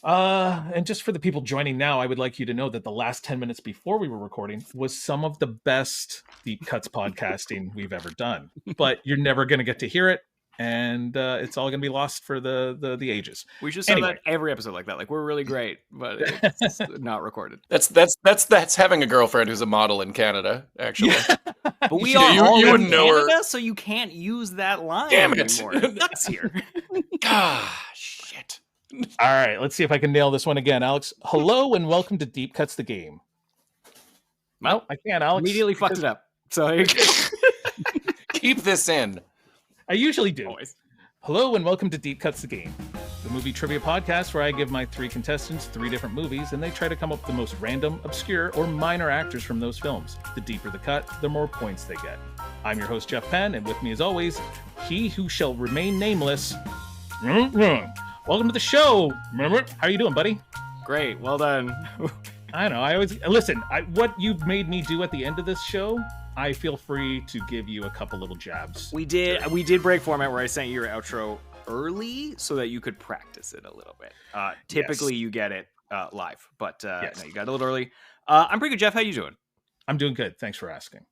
And just for the people joining now, I would like you to know that the last 10 minutes before we were recording was some of the best Deep Cuts podcasting we've ever done. But you're never going to get to hear it, and it's all going to be lost for the ages. We should start that every episode like that. Like, we're really great, but it's not recorded. That's having a girlfriend who's a model in Canada, actually. But we are all in Canada, so you can't use that line anymore. That's here. Gosh, shit. All right, let's see if I can nail this one again. Alex, hello and welcome to Deep Cuts the Game. No, I can't, Alex. Immediately fucked it up. So keep this in. I usually do. Always. Hello and welcome to Deep Cuts the Game, the movie trivia podcast where I give my 3 contestants 3 different movies and they try to come up with the most random, obscure, or minor actors from those films. The deeper the cut, the more points they get. I'm your host, Jeff Penn, and with me as always, he who shall remain nameless. Welcome to the show. Remember? How are you doing, buddy? Great. Well done. I know. I always listen. What you've made me do at the end of this show, I feel free to give you a couple little jabs. We did break format where I sent you your outro early so that you could practice it a little bit. Typically, you get it live, but no, you got it a little early. I'm pretty good, Jeff. How you doing? I'm doing good. Thanks for asking.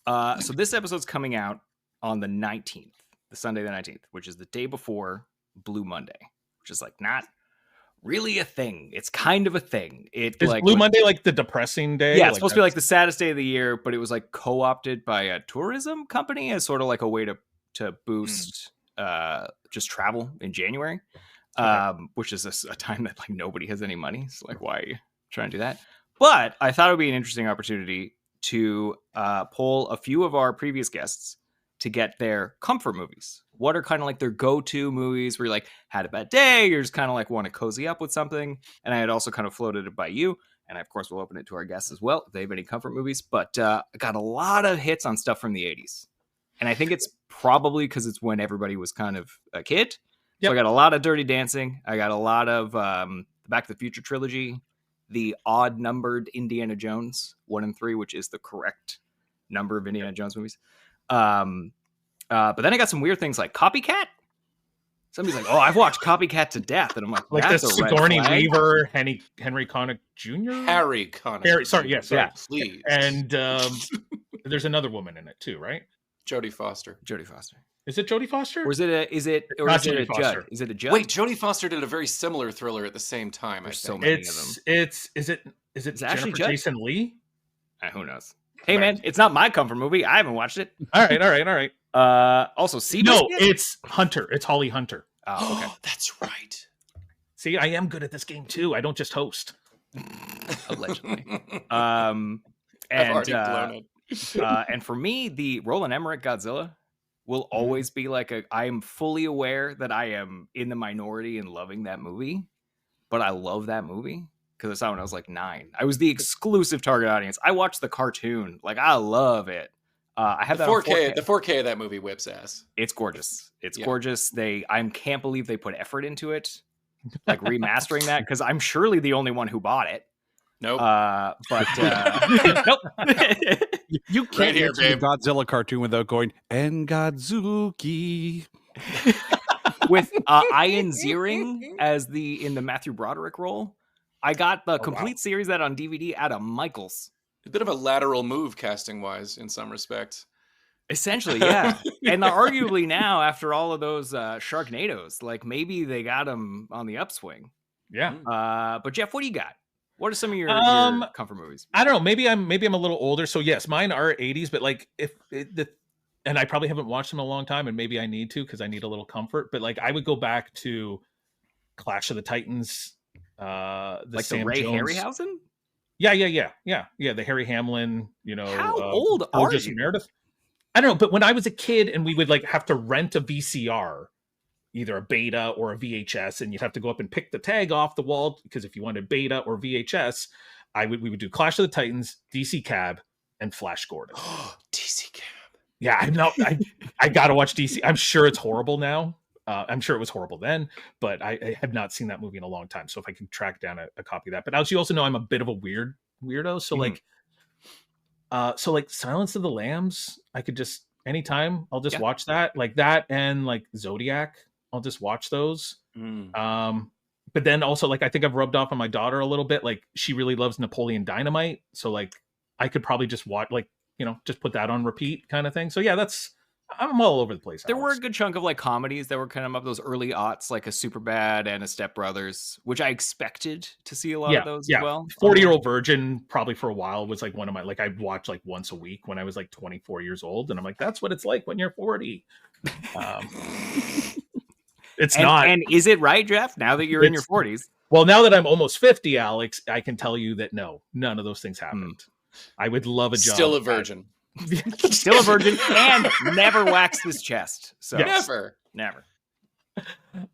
So this episode's coming out on the 19th, the Sunday the 19th, which is the day before Blue Monday. Which is like not really a thing. It's kind of a thing. Is Blue Monday like the depressing day? Yeah, it's supposed to be like the saddest day of the year, but it was like co-opted by a tourism company as sort of like a way to boost just travel in January, which is a time that like nobody has any money. So like, why are you trying to do that? But I thought it would be an interesting opportunity to poll a few of our previous guests to get their comfort movies. What are kind of like their go-to movies where you like had a bad day, you're just kind of like want to cozy up with something. And I had also kind of floated it by you. And of course, we'll open it to our guests as well if they have any comfort movies. But I got a lot of hits on stuff from the 80s. And I think it's probably because it's when everybody was kind of a kid. Yep. So I got a lot of Dirty Dancing. I got a lot of the Back to the Future trilogy, the odd-numbered Indiana Jones 1 and 3, which is the correct number of Indiana Jones movies. But then I got some weird things like Copycat. Somebody's like, "Oh, I've watched Copycat to death," and I'm like, "That's the Sigourney Weaver, Henry Connick Jr. Harry Connick. Sorry, yes, yeah, please. And there's another woman in it too, right? Jodie Foster. Is it Jodie Foster? Or is it a judge? Is it a judge? Wait, Jodie Foster did a very similar thriller at the same time. There's so many of them. Is it Jennifer Jason Leigh? Who knows? Hey man, it's not my comfort movie. I haven't watched it. All right. Also, Seabiscuit? No, it's Hunter. It's Holly Hunter. Oh, okay. That's right. See, I am good at this game too. I don't just host. Allegedly. I've already blown it. And for me, the Roland Emmerich Godzilla will always be like I am fully aware that I am in the minority in loving that movie, but I love that movie. Because I saw when I was like 9. I was the exclusive target audience. I watched the cartoon. Like, I love it. I have the that 4K. The 4K of that movie whips ass. It's gorgeous. It's gorgeous. I can't believe they put effort into it. Like remastering that. Because I'm surely the only one who bought it. Nope. Nope. You can't hear the Godzilla cartoon without going, and Godzuki. With Ian Ziering as in the Matthew Broderick role. I got the complete series of that on DVD out of Michael's. A bit of a lateral move casting-wise in some respects. Essentially, yeah. And arguably now, after all of those Sharknadoes, like maybe they got him on the upswing. Yeah. But Jeff, what do you got? What are some of your comfort movies? I don't know. Maybe I'm a little older. So yes, mine are 80s, but like and I probably haven't watched them in a long time, and maybe I need to because I need a little comfort. But like I would go back to Clash of the Titans. Like Sam the Ray Jones. Harryhausen? Yeah. The Harry Hamlin, How old are you? Meredith. I don't know, but when I was a kid and we would like have to rent a VCR, either a beta or a VHS, and you'd have to go up and pick the tag off the wall because if you wanted beta or VHS, we would do Clash of the Titans, DC Cab, and Flash Gordon. DC Cab. Yeah, I gotta watch DC. I'm sure it's horrible now. I'm sure it was horrible then, but I have not seen that movie in a long time. So if I can track down a copy of that. But Alex, you also know I'm a bit of a weirdo. So like Silence of the Lambs, I could just anytime I'll just watch that, like that, and like Zodiac, I'll just watch those. but then also like I think I've rubbed off on my daughter a little bit. Like she really loves Napoleon Dynamite, so like I could probably just watch like just put that on repeat kind of thing. So yeah, I'm all over the place. There were a good chunk of like comedies that were kind of those early aughts, like a Superbad and a Step Brothers, which I expected to see a lot of those as well. 40-Year-Old Virgin probably for a while was like one of my like I'd watch like once a week when I was like 24 years old, and I'm like, that's what it's like when you're 40. It's not. And is it right, Jeff? Now that you're in your 40s? Well, now that I'm almost 50, Alex, I can tell you that no, none of those things happened. I would love a job. Still a virgin. Still a virgin and never waxed his chest. So Yes. Never.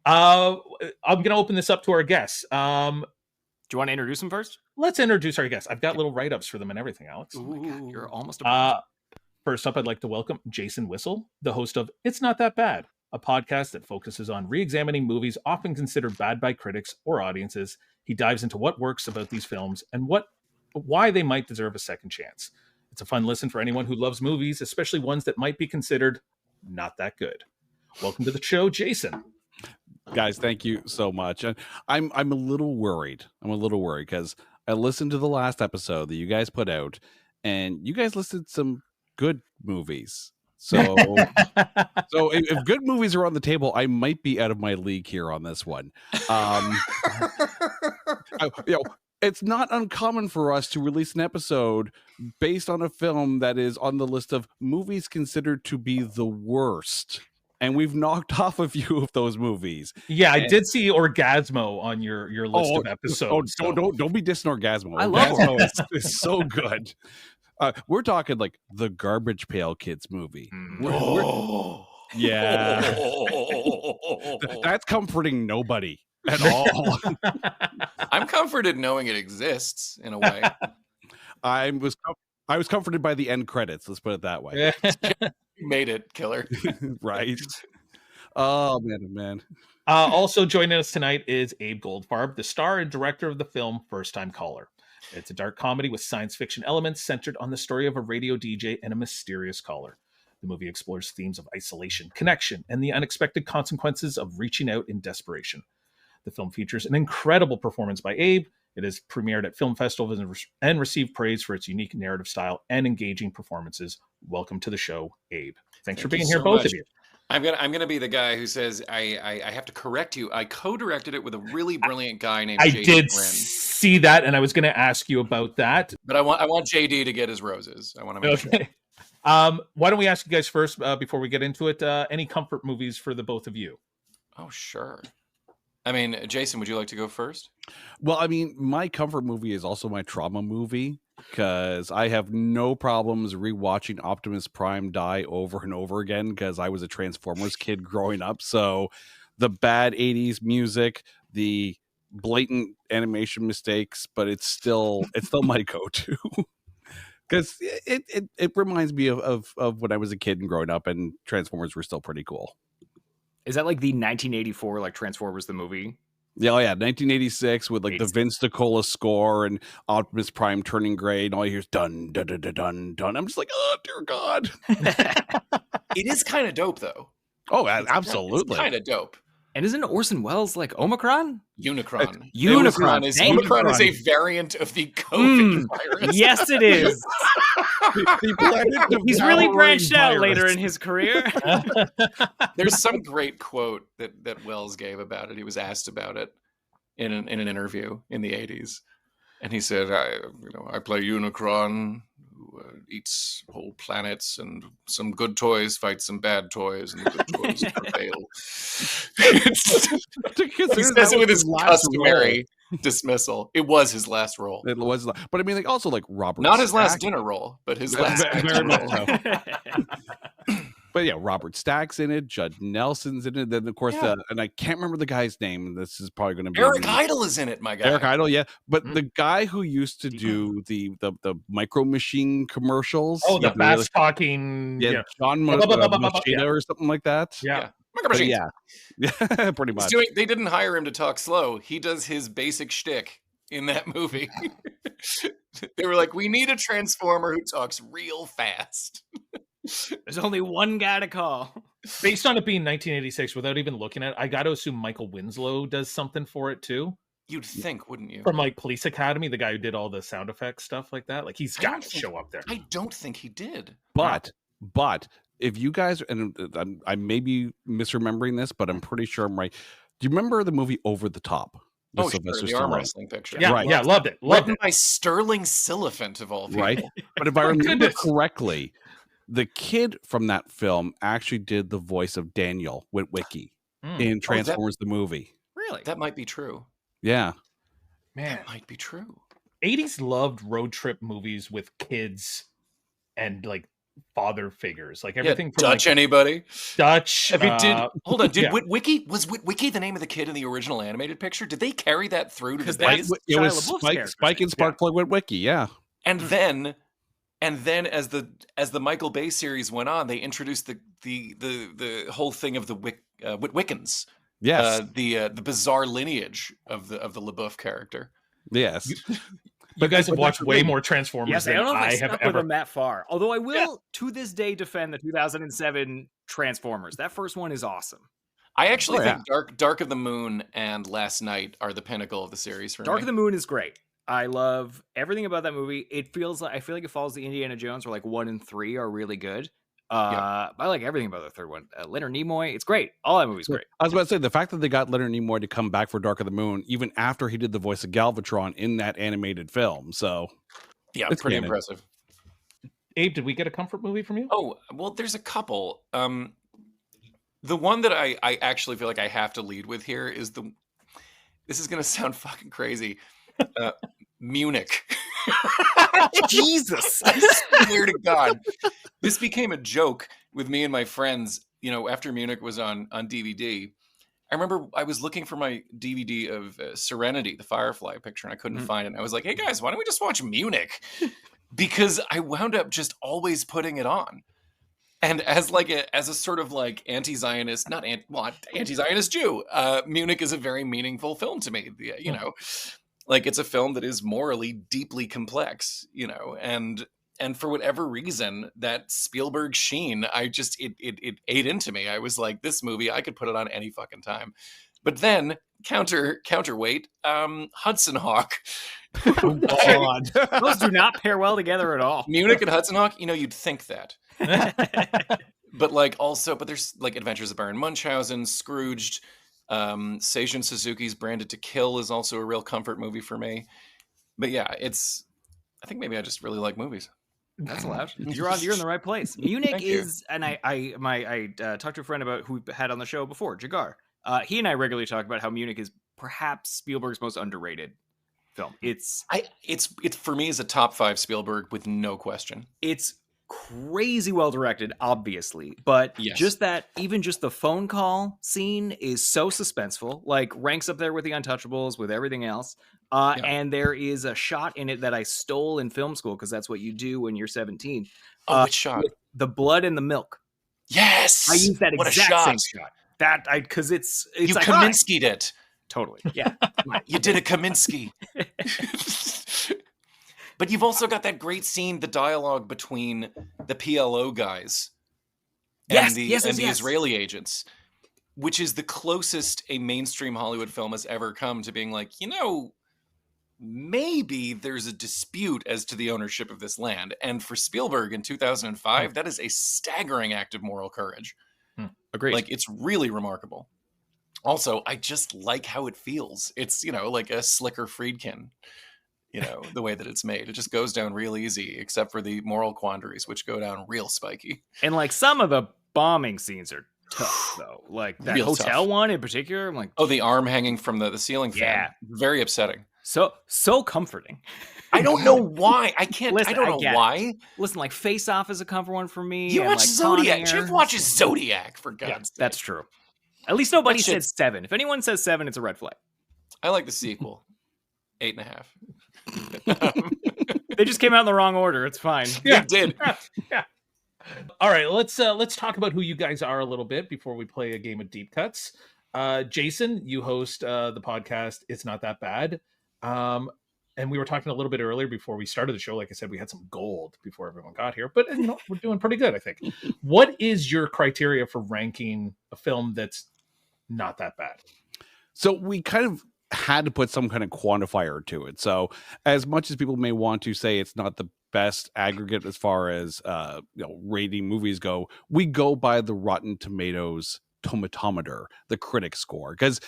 I'm gonna open this up to our guests. Do you want to introduce them first? Let's introduce our guests. I've got little write-ups for them and everything, Alex. Oh my God, you're almost a first up, I'd like to welcome Jason Whissell, the host of It's Not That Bad, a podcast that focuses on re-examining movies often considered bad by critics or audiences. He dives into what works about these films and why they might deserve a second chance. It's a fun listen for anyone who loves movies, especially ones that might be considered not that good. Welcome to the show, Jason. Guys, thank you so much. I'm a little worried. Because I listened to the last episode that you guys put out, and you guys listed some good movies. So, if good movies are on the table, I might be out of my league here on this one. It's not uncommon for us to release an episode based on a film that is on the list of movies considered to be the worst. And we've knocked off a few of those movies. Yeah, I did see Orgasmo on your list of episodes. Don't be dissing Orgasmo. I love Orgasmo. It's so good. We're talking like the Garbage Pail Kids movie. Yeah. That's comforting nobody at all. I'm comforted knowing it exists in a way. I was comforted by the end credits. Let's put it that way. You made it, killer. Right. Oh man. Also joining us tonight is Abe Goldfarb, the star and director of the film First Time Caller. It's a dark comedy with science fiction elements centered on the story of a radio DJ and a mysterious caller. The movie explores themes of isolation, connection, and the unexpected consequences of reaching out in desperation. The film features an incredible performance by Abe. It has premiered at film festivals and received praise for its unique narrative style and engaging performances. Welcome to the show, Abe. Thanks for being here, both of you. I'm gonna be the guy who says I have to correct you. I co-directed it with a really brilliant guy named I JD did Flynn. See that, and I was going to ask you about that. But I want JD to get his roses. I want to make sure. Why don't we ask you guys first before we get into it? Any comfort movies for the both of you? Oh, sure. I mean, Jason, would you like to go first? Well, I mean, my comfort movie is also my trauma movie because I have no problems rewatching Optimus Prime die over and over again because I was a Transformers kid growing up. So the bad 80s music, the blatant animation mistakes, but it's still my go-to because it reminds me of when I was a kid and growing up and Transformers were still pretty cool. Is that like the 1984 like Transformers the movie? Yeah, 1986 with like the Vince DiCola score and Optimus Prime turning gray, and all you hear is dun dun dun dun dun dun. I'm just like, oh dear God. It is kind of dope though. Oh, absolutely, it's kind of dope. And isn't Orson Welles like Omicron? Unicron. Unicron Unicron is a variant of the COVID virus. Yes, it is. He's really branched out later in his career. There's some great quote that Wells gave about it. He was asked about it in an interview in the 80s. And he said, I play Unicron, who eats whole planets, and some good toys fight some bad toys, and the good toys prevail. He says it with his customary dismissal. It was his last role. It was, but I mean, like also like Robert. Not his last dinner role, but his last very much role. so. But yeah, Robert Stack's in it. Judd Nelson's in it. Then of course, and I can't remember the guy's name. This is probably going to be Eric Idle is in it. My guy, Eric Idle, yeah. But the guy who used to do the Micro Machine commercials. Oh, the fast talking, John Machida or something like that. Yeah. Micro Machines. Yeah, pretty much. They didn't hire him to talk slow. He does his basic shtick in that movie. They were like, we need a Transformer who talks real fast. There's only one guy to call. Based on it being 1986, without even looking at it, I got to assume Michael Winslow does something for it too. You'd think, wouldn't you? From like Police Academy, the guy who did all the sound effects stuff like that. Like he's got to show up there. I don't think he did. But if you guys, and I may be misremembering this, but I'm pretty sure I'm right. Do you remember the movie Over the Top? Oh, sure, the arm wrestling picture. Yeah, Right. yeah, loved it. Written by Sterling Siliphant of all people. Right. But if I remember correctly, the kid from that film actually did the voice of Daniel Witwicky in Transformers the movie. Really? That might be true. Yeah. Man, That might be true. 80s loved road trip movies with kids and like father figures, like everything from Dutch. like, anybody? Dutch. If it did, hold on. Did yeah. Witwicky the name of the kid in the original animated picture? Did they carry that through to the that's base? It was Shia LaBeouf's character. Spike and Sparkplug Witwicky, yeah. And then as the Michael Bay series went on, they introduced the whole thing of the Witwickens. Yes. The bizarre lineage of the LaBeouf character. Yes. You guys have watched way more Transformers Yes, I than don't know if I I have stuck with ever. them that far. Although I will, to this day, defend the 2007 Transformers. That first one is awesome. I actually think Dark of the Moon and Last Night are the pinnacle of the series for me. Dark of the Moon is great. I love everything about that movie. I feel like it follows the Indiana Jones, where like 1 and 3 are really good. I like everything about the third one. Leonard Nimoy, it's great. All that movie's great. I was about to say, the fact that they got Leonard Nimoy to come back for Dark of the Moon, even after he did the voice of Galvatron in that animated film. So, yeah, it's pretty canon. impressive. Abe, did we get a comfort movie from you? Oh, well, there's a couple. The one that I actually feel like I have to lead with here is this is going to sound fucking crazy. Munich. Jesus. I swear to God. This became a joke with me and my friends, after Munich was on DVD. I remember I was looking for my DVD of Serenity, the Firefly picture, and I couldn't find it. And I was like, hey guys, why don't we just watch Munich? Because I wound up just always putting it on. And as a sort of like anti-Zionist, anti-Zionist Jew, Munich is a very meaningful film to me. Like it's a film that is morally deeply complex, and for whatever reason, that Spielberg sheen, it ate into me. I was like, this movie, I could put it on any fucking time. But then counterweight, Hudson Hawk. Oh God, those do not pair well together at all. Munich and Hudson Hawk, you'd think that. But there's like Adventures of Baron Munchausen, Scrooged. Seijun Suzuki's Branded to Kill is also a real comfort movie for me. But yeah, I think maybe I just really like movies. That's allowed. You're in the right place. Munich is, and I talked to a friend about who had on the show before, Jagar. He and I regularly talk about how Munich is perhaps Spielberg's most underrated film. It's for me is a top 5 Spielberg with no question. It's crazy well directed, obviously, but yes. just the phone call scene is so suspenseful, like ranks up there with The Untouchables, with everything else. And there is a shot in it that I stole in film school, because that's what you do when you're 17. Which shot? The blood and the milk. Yes, I used that exact same shot. Because it's you like, Kaminsky'd it. Totally. Yeah. You did a Kaminsky. But you've also got that great scene, the dialogue between the PLO guys and the Israeli agents, which is the closest a mainstream Hollywood film has ever come to being like, maybe there's a dispute as to the ownership of this land. And for Spielberg in 2005, that is a staggering act of moral courage. Agreed. Like, it's really remarkable. Also, I just like how it feels. It's, like a slicker Friedkin. The way that it's made. It just goes down real easy, except for the moral quandaries, which go down real spiky. And like some of the bombing scenes are tough, though. Like that Real hotel tough. one in particular. I'm like, oh, the arm hanging from the ceiling fan. Yeah. Very upsetting. So comforting. I don't know why. I can't. Listen, I don't know why. Listen, like Face Off is a comfort one for me. You and, watch like, Zodiac. Con Air. Jeff watches Zodiac, for God's sake. That's true. At least nobody That said shit's- 7. If anyone says 7, it's a red flag. I like the sequel. 8.5. They just came out in the wrong order. It's fine. They did. Yeah. All right, let's talk about who you guys are a little bit before we play a game of deep cuts. Jason, you host the podcast It's Not That Bad. and we were talking a little bit earlier before we started the show. Like I said, we had some gold before everyone got here, but we're doing pretty good, I think. What is your criteria for ranking a film that's not that bad? So we kind of had to put some kind of quantifier to it. So as much as people may want to say it's not the best aggregate as far as rating movies go, we go by the Rotten Tomatoes tomatometer, the critic score, because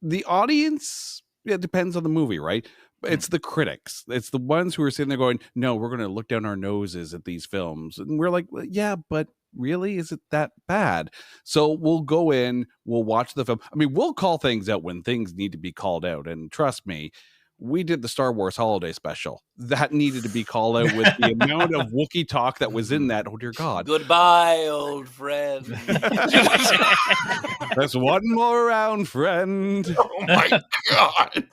the audience, it depends on the movie, right? It's the critics. It's the ones who are sitting there going, no, we're going to look down our noses at these films. And we're like, well, yeah, but really, is it that bad? So we'll go in, we'll watch the film. I mean, we'll call things out when things need to be called out. And trust me, we did the Star Wars holiday special. That needed to be called out with the amount of Wookiee talk that was in that. Oh, dear God. Goodbye, old friend. There's one more round, friend. Oh, my God.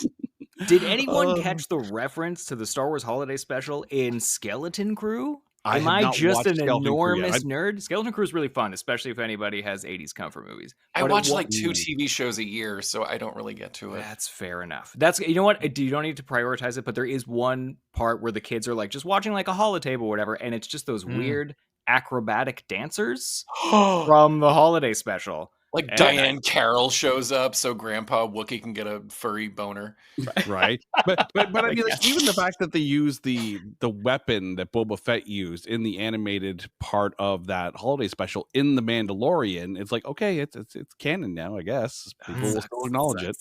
Did anyone catch the reference to the Star Wars holiday special in Skeleton Crew? Am I just an enormous nerd? Skeleton Crew is really fun, especially if anybody has 80s comfort movies. I watch like 2 TV shows a year, so I don't really get to it. That's fair enough. You know what? You don't need to prioritize it, but there is one part where the kids are like just watching like a holotape or whatever, and it's just those weird acrobatic dancers from the holiday special. Like Diane Carroll shows up so Grandpa Wookiee can get a furry boner. Right. But I mean, like, even the fact that they use the weapon that Boba Fett used in the animated part of that holiday special in The Mandalorian, it's like, okay, it's canon now, I guess. People will still acknowledge it.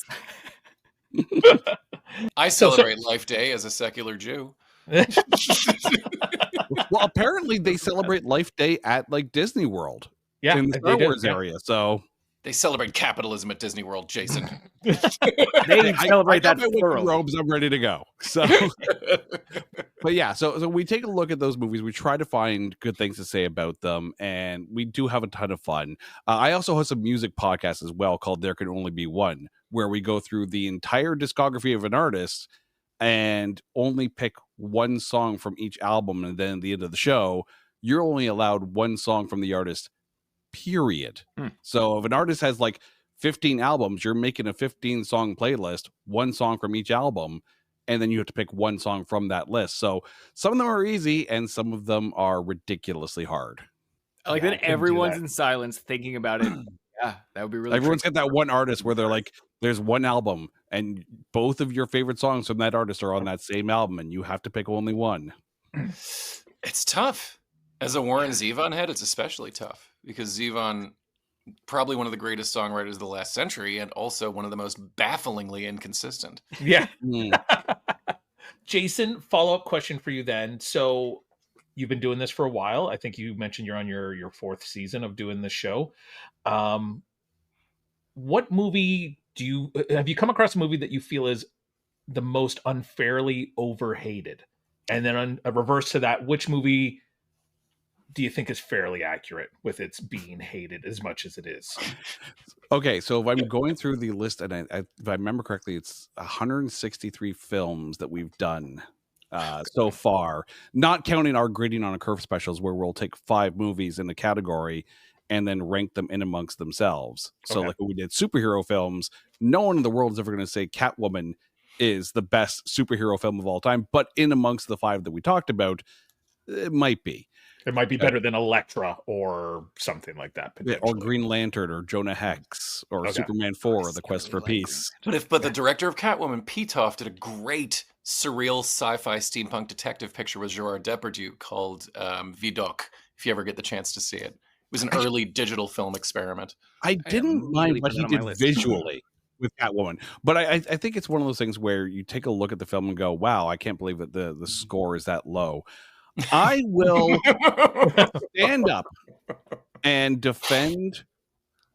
I celebrate Life Day as a secular Jew. Well, apparently they celebrate Life Day at like Disney World. Yeah, in the Star Wars area. So they celebrate capitalism at Disney World, Jason. They celebrate that with robes. I'm ready to go. So, but yeah, so we take a look at those movies. We try to find good things to say about them, and we do have a ton of fun. I also have some music podcasts as well called "There Can Only Be One," where we go through the entire discography of an artist and only pick one song from each album, and then at the end of the show, you're only allowed one song from the artist. Period. So if an artist has like 15 albums, you're making a 15 song playlist, one song from each album, and then you have to pick one song from that list. So some of them are easy and some of them are ridiculously hard. Like then everyone's in silence thinking about it. Yeah, that would be really Everyone's got that one artist where they're like, there's one album and both of your favorite songs from that artist are on that same album and you have to pick only one. It's tough. As a Warren Zevon head, it's especially tough because Zevon, probably one of the greatest songwriters of the last century and also one of the most bafflingly inconsistent. Yeah. Jason, follow-up question for you then. So you've been doing this for a while. I think you mentioned you're on your 4th season of doing this show. What movie have you come across a movie that you feel is the most unfairly overhated? And then on a reverse to that, which movie do you think is fairly accurate with its being hated as much as it is? Okay, so if I'm going through the list, and if I remember correctly, it's 163 films that we've done so far, not counting our grading on a curve specials where we'll take 5 movies in a category and then rank them in amongst themselves. So like when we did superhero films, no one in the world is ever going to say Catwoman is the best superhero film of all time, but in amongst the 5 that we talked about, it might be. It might be better than Elektra or something like that. Yeah, or Green Lantern or Jonah Hex or Superman 4, The Quest for Peace. But the director of Catwoman, Pitoff, did a great surreal sci-fi steampunk detective picture with Gerard Depardieu called Vidocq, if you ever get the chance to see it. It was an early digital film experiment. I didn't mind what he did visually with Catwoman, but I think it's one of those things where you take a look at the film and go, wow, I can't believe that the score is that low. I will stand up and defend,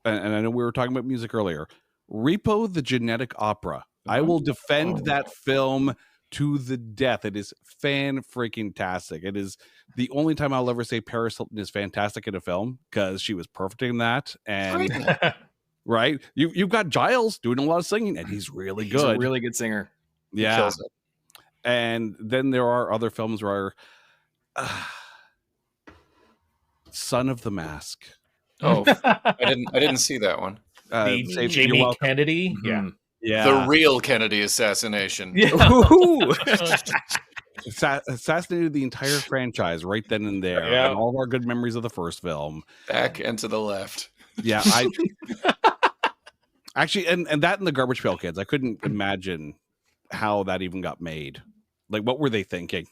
and I know we were talking about music earlier, Repo the Genetic Opera. I will defend that film to the death. It is fan-freaking-tastic. It is the only time I'll ever say Paris Hilton is fantastic in a film, because she was perfect in that. And right? You've got Giles doing a lot of singing, and he's really good. He's a really good singer. Yeah. And then there are other films where Son of the Mask. Oh, I didn't see that one. Jamie Kennedy. Yeah. The real Kennedy assassination. Yeah. Ooh. Assassinated the entire franchise right then and there, Yeah. and all of our good memories of the first film. Back and to the left. Yeah, I actually, and that and the Garbage Pail Kids, I couldn't imagine how that even got made. Like, what were they thinking?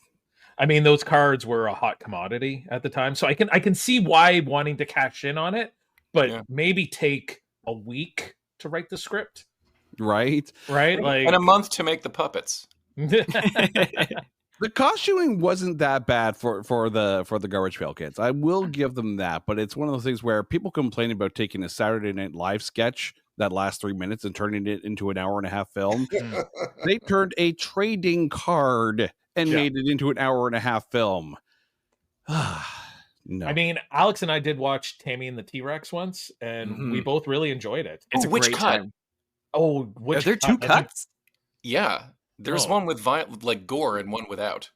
I mean, those cards were a hot commodity at the time, so I can see why wanting to cash in on it, but maybe take a week to write the script, right? Like, and a month to make the puppets. The costuming wasn't that bad for the Garbage Pail Kids. I will give them that, but it's one of those things where people complain about taking a Saturday Night Live sketch that lasts 3 minutes and turning it into an hour-and-a-half film. They turned a trading card and made it into an hour-and-a-half film. No. I mean, Alex and I did watch Tammy and the T-Rex once, and we both really enjoyed it. It's a which great cut? time. Oh, which Are there two cuts? Yeah. There's one with like gore and one without.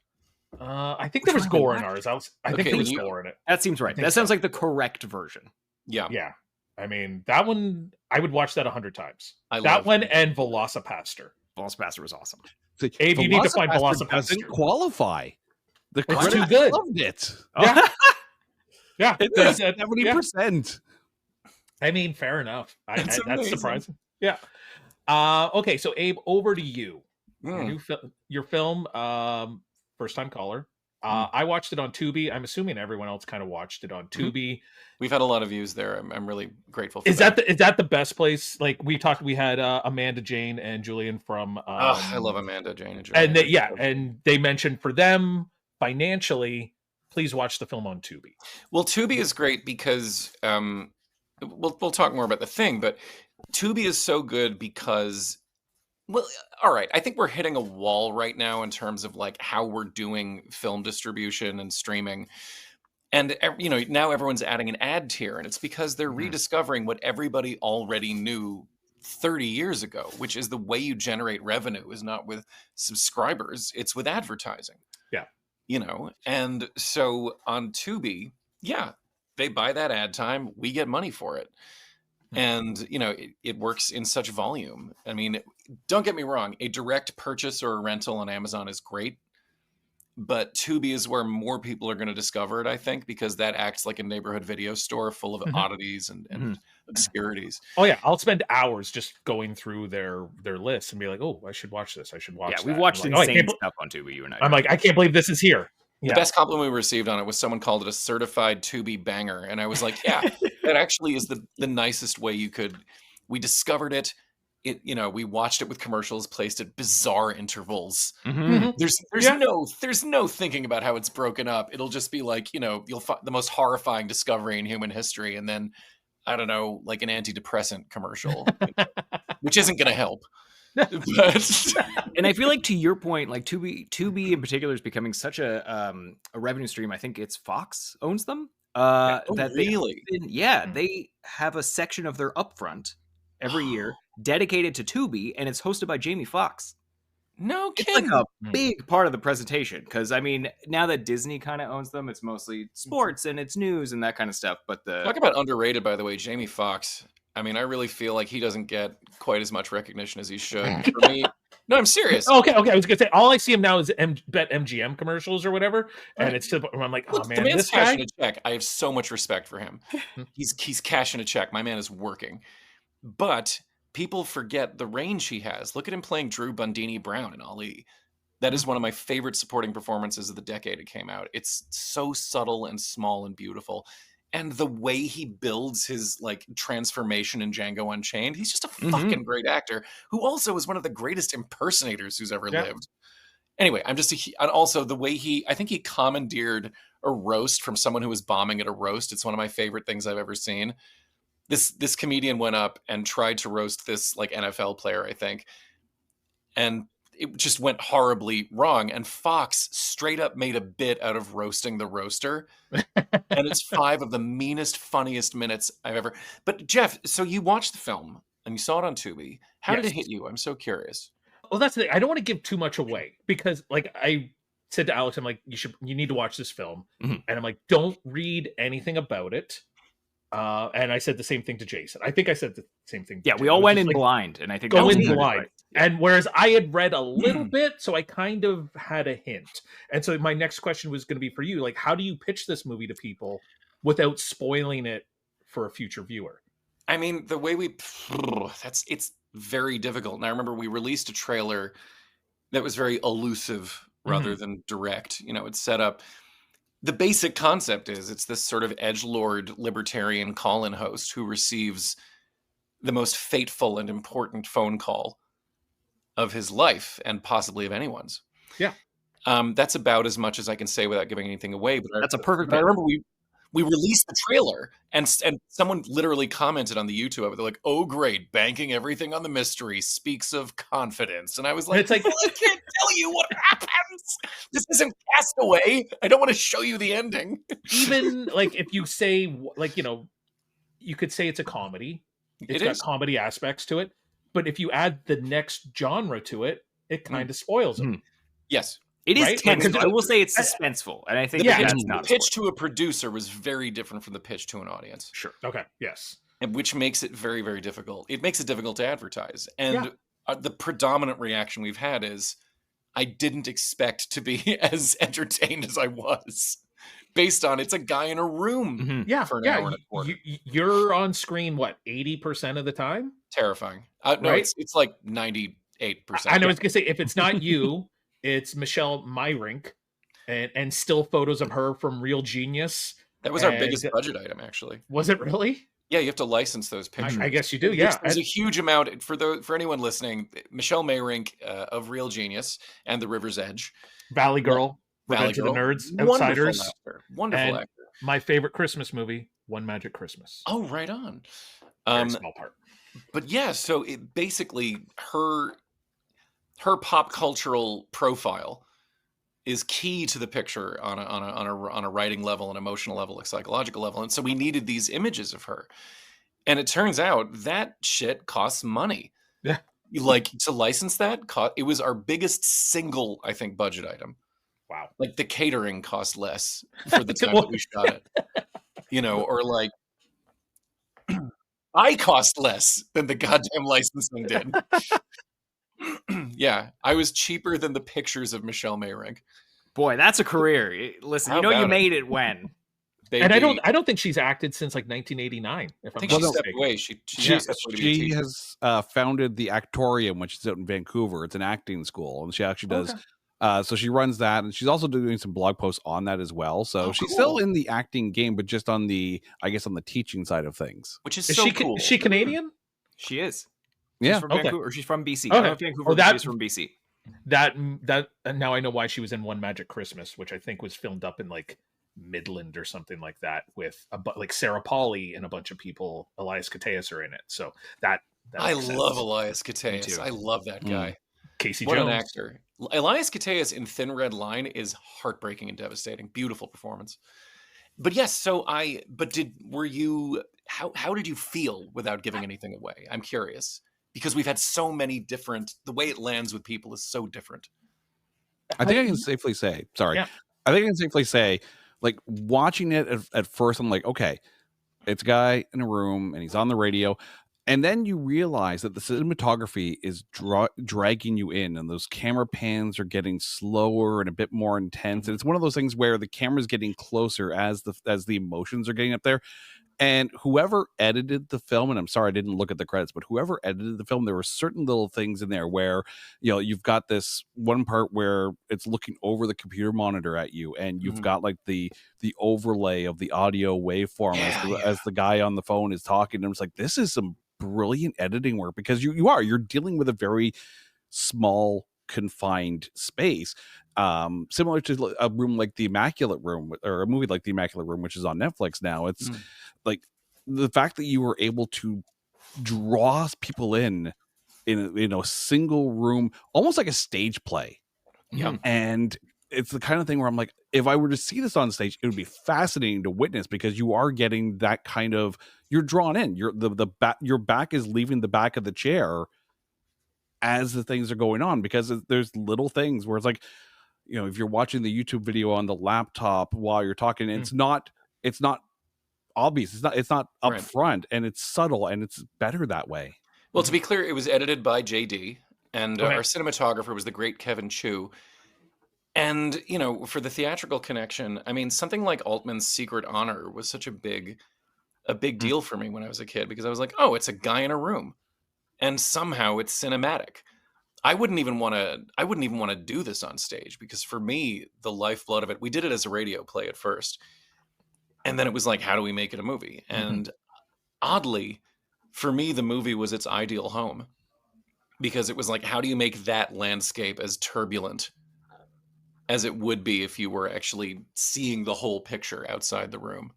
I think there was gore in ours. I think there was gore in it. That seems right. That sounds like the correct version. Yeah. Yeah. I mean, that one, I would watch that 100 times. I that one and Velocipaster. Velocipaster was awesome. Abe, you need to find Velocipaster. Doesn't qualify. The it's too good. Loved it. Yeah. Yeah. It does 70%. I mean, fair enough. That's surprising. Yeah. Okay, so Abe, over to you. Your film, First Time Caller. I watched it on Tubi. I'm assuming everyone else kind of watched it on Tubi. We've had a lot of views there. I'm really grateful for is that. Is that the best place? Like we had Amanda, Jane, and Julian from. I love Amanda, Jane, and Julian. And they mentioned for them financially, please watch the film on Tubi. Well, Tubi is great because we'll talk more about the thing, but Tubi is so good because. Well, all right. I think we're hitting a wall right now in terms of like how we're doing film distribution and streaming. And, now everyone's adding an ad tier, and it's because they're rediscovering what everybody already knew 30 years ago, which is the way you generate revenue is not with subscribers, it's with advertising. Yeah. And so on Tubi, they buy that ad time, we get money for it. And, it works in such volume. I mean, don't get me wrong. A direct purchase or a rental on Amazon is great. But Tubi is where more people are going to discover it, I think, because that acts like a neighborhood video store full of oddities and obscurities. Oh, yeah. I'll spend hours just going through their lists and be like, oh, I should watch this. I should watch that. Yeah, we've watched insane stuff on Tubi, you and I. I'm like, I can't believe this is here. The best compliment we received on it was someone called it a certified Tubi banger. And I was like, yeah, that actually is the nicest way you could. We discovered it. We watched it with commercials placed at bizarre intervals. There's no thinking about how it's broken up. It'll just be like, you'll find the most horrifying discovery in human history. And then, I don't know, like an antidepressant commercial, which isn't going to help. But and I feel like, to your point, like Tubi in particular is becoming such a revenue stream. I think it's Fox owns them. Really? They have a section of their upfront every year dedicated to Tubi, and it's hosted by Jamie Foxx. No kidding. It's like a big part of the presentation because, I mean, now that Disney kind of owns them, it's mostly sports and it's news and that kind of stuff. But talk about underrated, by the way, Jamie Foxx. I mean, I really feel like he doesn't get quite as much recognition as he should. For me, no, I'm serious. Okay. I was gonna say all I see him now is BetMGM commercials or whatever, and it's I'm like, look, oh man, the man's this guy. cashing a check. I have so much respect for him. He's cashing a check. My man is working, but people forget the range he has. Look at him playing Drew Bundini Brown in Ali. That is one of my favorite supporting performances of the decade it came out. It's so subtle and small and beautiful. And the way he builds his like transformation in Django Unchained, he's just a fucking great actor who also is one of the greatest impersonators who's ever lived. Anyway, and also the way I think he commandeered a roast from someone who was bombing at a roast. It's one of my favorite things I've ever seen. This comedian went up and tried to roast this like NFL player, I think. And it just went horribly wrong. And Fox straight up made a bit out of roasting the roaster. And it's 5 of the meanest, funniest minutes I've ever. But Jeff, so you watched the film and you saw it on Tubi. How did it hit you? I'm so curious. Well, that's the thing. I don't want to give too much away because like I said to Alex, I'm like, you need to watch this film. And I'm like, don't read anything about it. And I said the same thing to Jason. I think I said the same thing. Yeah, to we Jay. I all was went just in like, blind, and I think go that was in kind of blind. right. Yeah. And whereas I had read a little bit, so I kind of had a hint. And so my next question was going to be for you, like, how do you pitch this movie to people without spoiling it for a future viewer? I mean, the way it's very difficult. And I remember we released a trailer that was very elusive rather than direct. You know, it's set up. The basic concept is it's this sort of edgelord libertarian call-in host who receives the most fateful and important phone call of his life and possibly of anyone's. Yeah. That's about as much as I can say without giving anything away. But That's a perfect I pitch. remember we released the trailer and someone literally commented on the YouTube of it. They're like, "Oh, great, banking everything on the mystery speaks of confidence." And I was like, It's like, well, I can't tell you what happens. This isn't Castaway. I don't want to show you the ending. even like if you say, like, you know, you could say it's a comedy. It's got comedy aspects to it. But if you add the next genre to it, it kind of spoils it. Yes. It is Right? tense. Like, I will say it's suspenseful, and I think Yeah. that's The not a pitch spoiler. to a producer was very different from the pitch to an audience. Sure. Okay. Yes. And which makes it very, very difficult. It makes it difficult to advertise. And the predominant reaction we've had is, I didn't expect to be as entertained as I was, based on it's a guy in a room Yeah. for an hour and a quarter. You're on screen, what, 80% of the time? Terrifying. No, Right? it's like 98%. I know. I was going to say, if it's not you, it's Michelle Myrink and still photos of her from Real Genius. That was our biggest budget item, actually. Was it really? Yeah, you have to license those pictures. I guess you do, yeah. There's a huge amount for anyone listening. Michelle Myrink of Real Genius and The River's Edge, Valley Girl, Revenge of the Nerds, Outsiders, wonderful and actor. my favorite Christmas movie, One Magic Christmas. Oh, right on. Very small part. But yeah, so it basically her pop cultural profile is key to the picture on a writing level, an emotional level, a psychological level. And so we needed these images of her. And it turns out that shit costs money. Yeah. Like, to license that, it was our biggest single, I think, budget item. Wow. Like, the catering cost less for the time that we shot it. You know, or like, I cost less than the goddamn licensing did. Yeah, I was cheaper than the pictures of Michelle Myrink. Boy, that's a career. Listen, you know you made it when. Baby. And I don't think she's acted since like 1989. If I I'm think not she stepped mistaken. away. She has founded the Actorium, which is out in Vancouver. It's an acting school, and she actually does. So she runs that, and she's also doing some blog posts on that as well. So she's still in the acting game, but just on the, I guess, on the teaching side of things. Which is Is so she cool. Is she Canadian? She is. Yeah. She's from Vancouver. Or she's from BC. Okay. Not Vancouver, but she's from BC. That now I know why she was in One Magic Christmas, which I think was filmed up in like Midland or something like that, with like Sarah Polley and a bunch of people. Elias Koteas are in it, so that I makes love sense. Elias Koteas. I love that guy. Casey What Jones, an actor. Elias Koteas in Thin Red Line is heartbreaking and devastating. Beautiful performance. But yes, how did you feel without giving anything away? I'm curious, because we've had so many different, the way it lands with people is so different. I think I can safely say, I think I can safely say, like, watching it at first, I'm like, okay, it's a guy in a room and he's on the radio. And then you realize that the cinematography is dragging you in, and those camera pans are getting slower and a bit more intense. And it's one of those things where the camera's getting closer as the emotions are getting up there. And whoever edited the film, and I'm sorry I didn't look at the credits, but whoever edited the film, there were certain little things in there where, you know, you've got this one part where it's looking over the computer monitor at you, and you've got like the overlay of the audio waveform as the guy on the phone is talking. And it's like, this is some brilliant editing work, because you're dealing with a very small, confined space, similar to a room like The Immaculate Room, or a movie like The Immaculate Room, which is on Netflix now. It's like the fact that you were able to draw people in a single room, almost like a stage play. Yeah. And it's the kind of thing where I'm like, if I were to see this on stage, it would be fascinating to witness, because you are getting that kind of, you're drawn in. Your back is leaving the back of the chair as the things are going on, because there's little things where it's like, you know, if you're watching the YouTube video on the laptop while you're talking, it's not obvious. It's not Right. upfront, and it's subtle, and it's better that way. Well, to be clear, it was edited by JD, and Okay. our cinematographer was the great Kevin Chu. And, you know, for the theatrical connection, I mean, something like Altman's Secret Honor was such a big deal for me when I was a kid, because I was like, oh, it's a guy in a room, and somehow it's cinematic. I wouldn't even want to do this on stage, because for me, the lifeblood of it, we did it as a radio play at first. And then it was like, how do we make it a movie? And oddly, for me, the movie was its ideal home, because it was like, how do you make that landscape as turbulent as it would be if you were actually seeing the whole picture outside the room?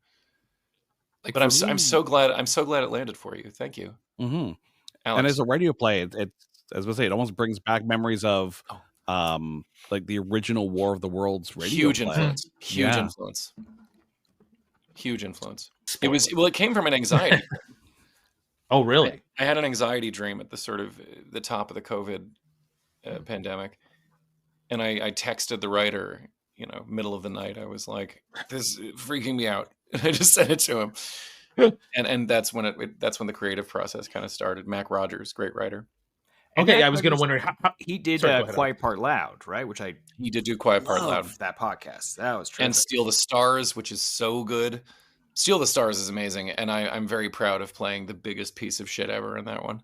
Like, But for I'm me- so glad it landed for you. Thank you, And Alex. as a radio play, it's as I say, it almost brings back memories of like the original War of the Worlds radio Huge play. influence. Huge Yeah. influence. Huge influence. Spoiler. It came from an anxiety. Oh, really? I had an anxiety dream at the sort of the top of the COVID pandemic, and I texted the writer, you know, middle of the night. I was like, "This is freaking me out." I just sent it to him, and that's when the creative process kind of started. Mac Rogers, great writer. And Okay, Mac I was going to Rogers, wonder how he did Sorry, go ahead, Quiet Part Loud, right? Which I He did do Quiet Part Loud, loved that podcast. That was terrific. and Steal the Stars, which is so good. Steal the Stars is amazing, and I'm very proud of playing the biggest piece of shit ever in that one.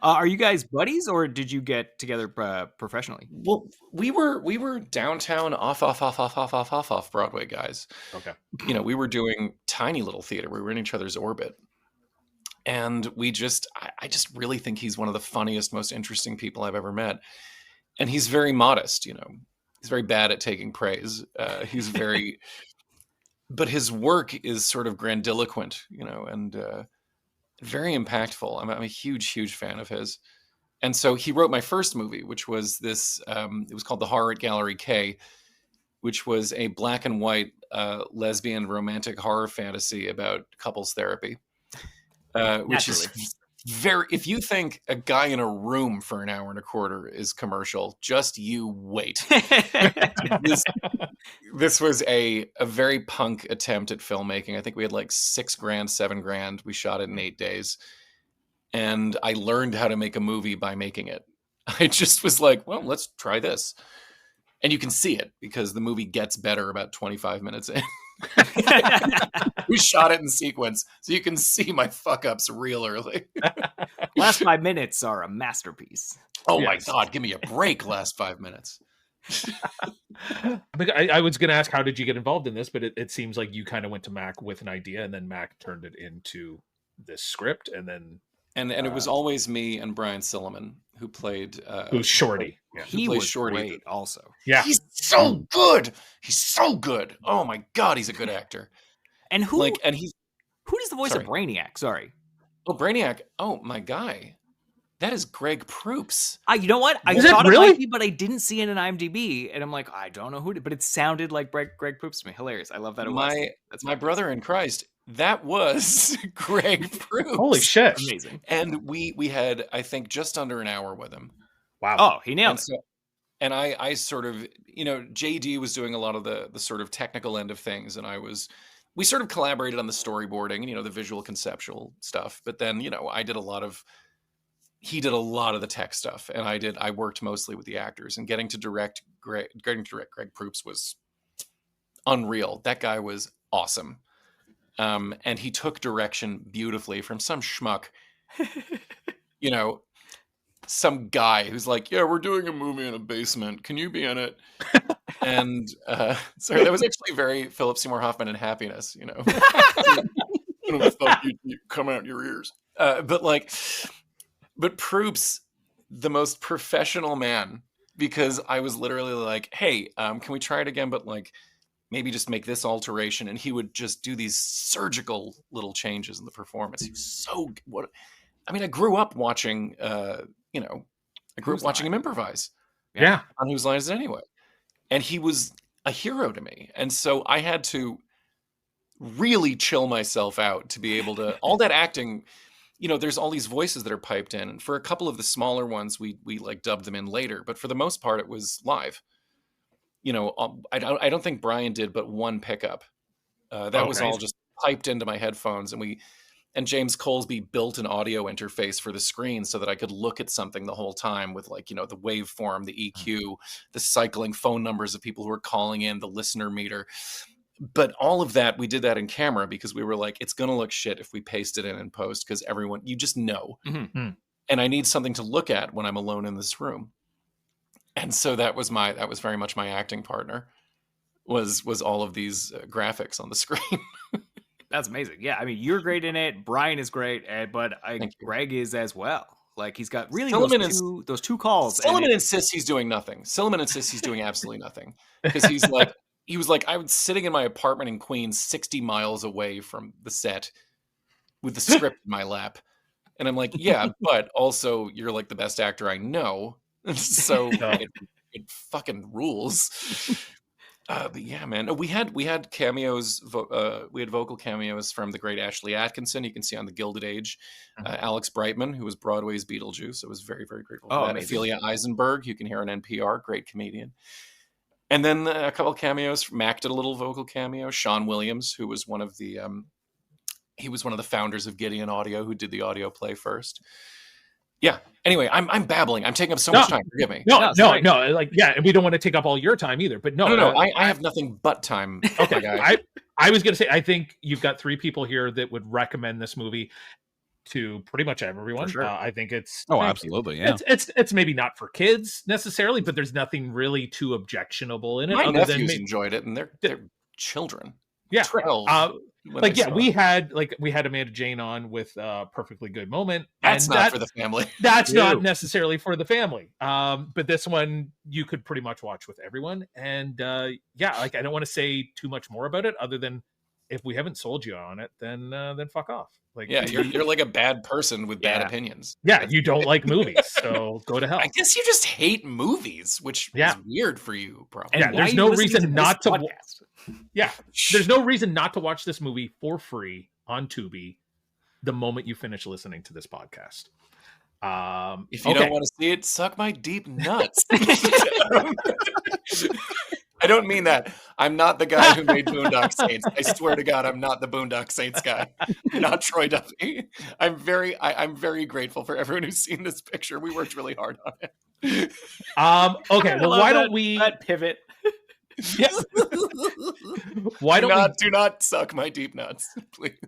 Are you guys buddies, or did you get together professionally? Well, we were downtown off Broadway guys. Okay. You know, we were doing tiny little theater. We were in each other's orbit. And I just really think he's one of the funniest, most interesting people I've ever met. And he's very modest, you know. He's very bad at taking praise. He's very, but his work is sort of grandiloquent, you know, and very impactful. I'm a huge, huge fan of his. And so he wrote my first movie, which was this, it was called The Horror at Gallery K, which was a black and white lesbian romantic horror fantasy about couples therapy. Which is if you think a guy in a room for an hour and a quarter is commercial, just you wait. This was a very punk attempt at filmmaking. I think we had like $6,000, $7,000. We shot it in 8 days. And I learned how to make a movie by making it. I just was like, well, let's try this. And you can see it because the movie gets better about 25 minutes in. We shot it in sequence, so you can see my fuck ups real early. Last 5 minutes are a masterpiece. Oh Yes. my God, give me a break. Last 5 minutes. I was going to ask, how did you get involved in this? But it seems like you kind of went to Mac with an idea, and then Mac turned it into this script, and then And it was always me and Brian Silliman who played. who's Shorty. Yeah. Who He plays was Shorty. great also. Yeah. He's so good. He's so good. Oh my God, he's a good actor. And who does the voice Sorry. of Brainiac? Sorry. Oh, Brainiac. Oh, my guy. That is Greg Proops. You know what? I Is it thought really? it might be, but I didn't see it in IMDb, and I'm like, I don't know who did, but it sounded like Greg Proops to me. Hilarious. I love that. It was. That's My brother in Christ. That was Greg Proops. Holy shit. amazing. And we had, I think, just under an hour with him. Wow. Oh, he nailed And it. so, and I sort of, you know, JD was doing a lot of the sort of technical end of things, and we sort of collaborated on the storyboarding and, you know, the visual conceptual stuff. But then, you know, he did a lot of the tech stuff, and I worked mostly with the actors, and getting to direct Greg Proops was unreal. That guy was awesome. And he took direction beautifully from some schmuck, you know, some guy who's like, yeah, we're doing a movie in a basement. Can you be in it? And sorry, that was actually very Philip Seymour Hoffman and Happiness, you know. You come out your ears. But Proops, the most professional man, because I was literally like, hey, can we try it again? But like, maybe just make this alteration. And he would just do these surgical little changes in the performance. He was so what? I mean, I grew up watching, watching him improvise. Yeah. On Whose Line Is It Anyway? And he was a hero to me. And so I had to really chill myself out to be able to, all that acting, you know, there's all these voices that are piped in. And for a couple of the smaller ones, we like dubbed them in later. But for the most part, it was live. You know, I don't think Brian did but one pickup That was all just piped into my headphones, and James Colesby built an audio interface for the screen so that I could look at something the whole time with, like, the waveform, the EQ, the cycling phone numbers of people who were calling in, the listener meter. But all of that, we did that in camera because we were like, it's going to look shit if we paste it in post, because everyone, you just know. Mm-hmm. And I need something to look at when I'm alone in this room. And so that was very much my acting partner, was all of these graphics on the screen. That's amazing. Yeah, I mean, you're great in it. Brian is great, but Greg is as well. Like, he's got really those two calls. Silliman insists he's doing nothing. Silliman insists he's doing absolutely nothing, because he was like, I was sitting in my apartment in Queens, 60 miles away from the set, with the script in my lap, and I'm like, yeah, but also you're like the best actor I know, so it fucking rules. But yeah, man, we had cameos. We had vocal cameos from the great Ashley Atkinson. You can see on The Gilded Age, Alex Brightman, who was Broadway's Beetlejuice. I was very, very grateful for that. Ophelia Eisenberg, you can hear on NPR, great comedian. And then a couple of cameos. Mac did a little vocal cameo. Sean Williams, who was one of the founders of Gideon Audio, who did the audio play first. Yeah. Anyway, I'm babbling. I'm taking up so much time. Forgive me. No. Like, yeah, and we don't want to take up all your time either. But no. I have nothing but time. Okay. I was going to say, I think you've got 3 people here that would recommend this movie to pretty much everyone. Sure. I think it's absolutely, yeah. It's maybe not for kids necessarily, but there's nothing really too objectionable in it. My nephews enjoyed it, and they're children. Yeah. 12. We had Amanda Jane on with Perfectly Good Moment. That's not for the family. That's not necessarily for the family. But this one you could pretty much watch with everyone. And I don't want to say too much more about it, other than if we haven't sold you on it, then fuck off. Like, yeah, you're like a bad person with bad opinions. Yeah, you don't like movies, so go to hell. I guess you just hate movies, which is weird for you, probably. Yeah, there's no reason not to. Yeah, there's no reason not to watch this movie for free on Tubi the moment you finish listening to this podcast. If you don't want to see it, suck my deep nuts. I don't mean that. I'm not the guy who made Boondock Saints. I swear to God, I'm not the Boondock Saints guy. Not Troy Duffy. I'm very grateful for everyone who's seen this picture. We worked really hard on it. Okay, well, why don't we pivot? Yeah. Why don't do not suck my deep nuts, please.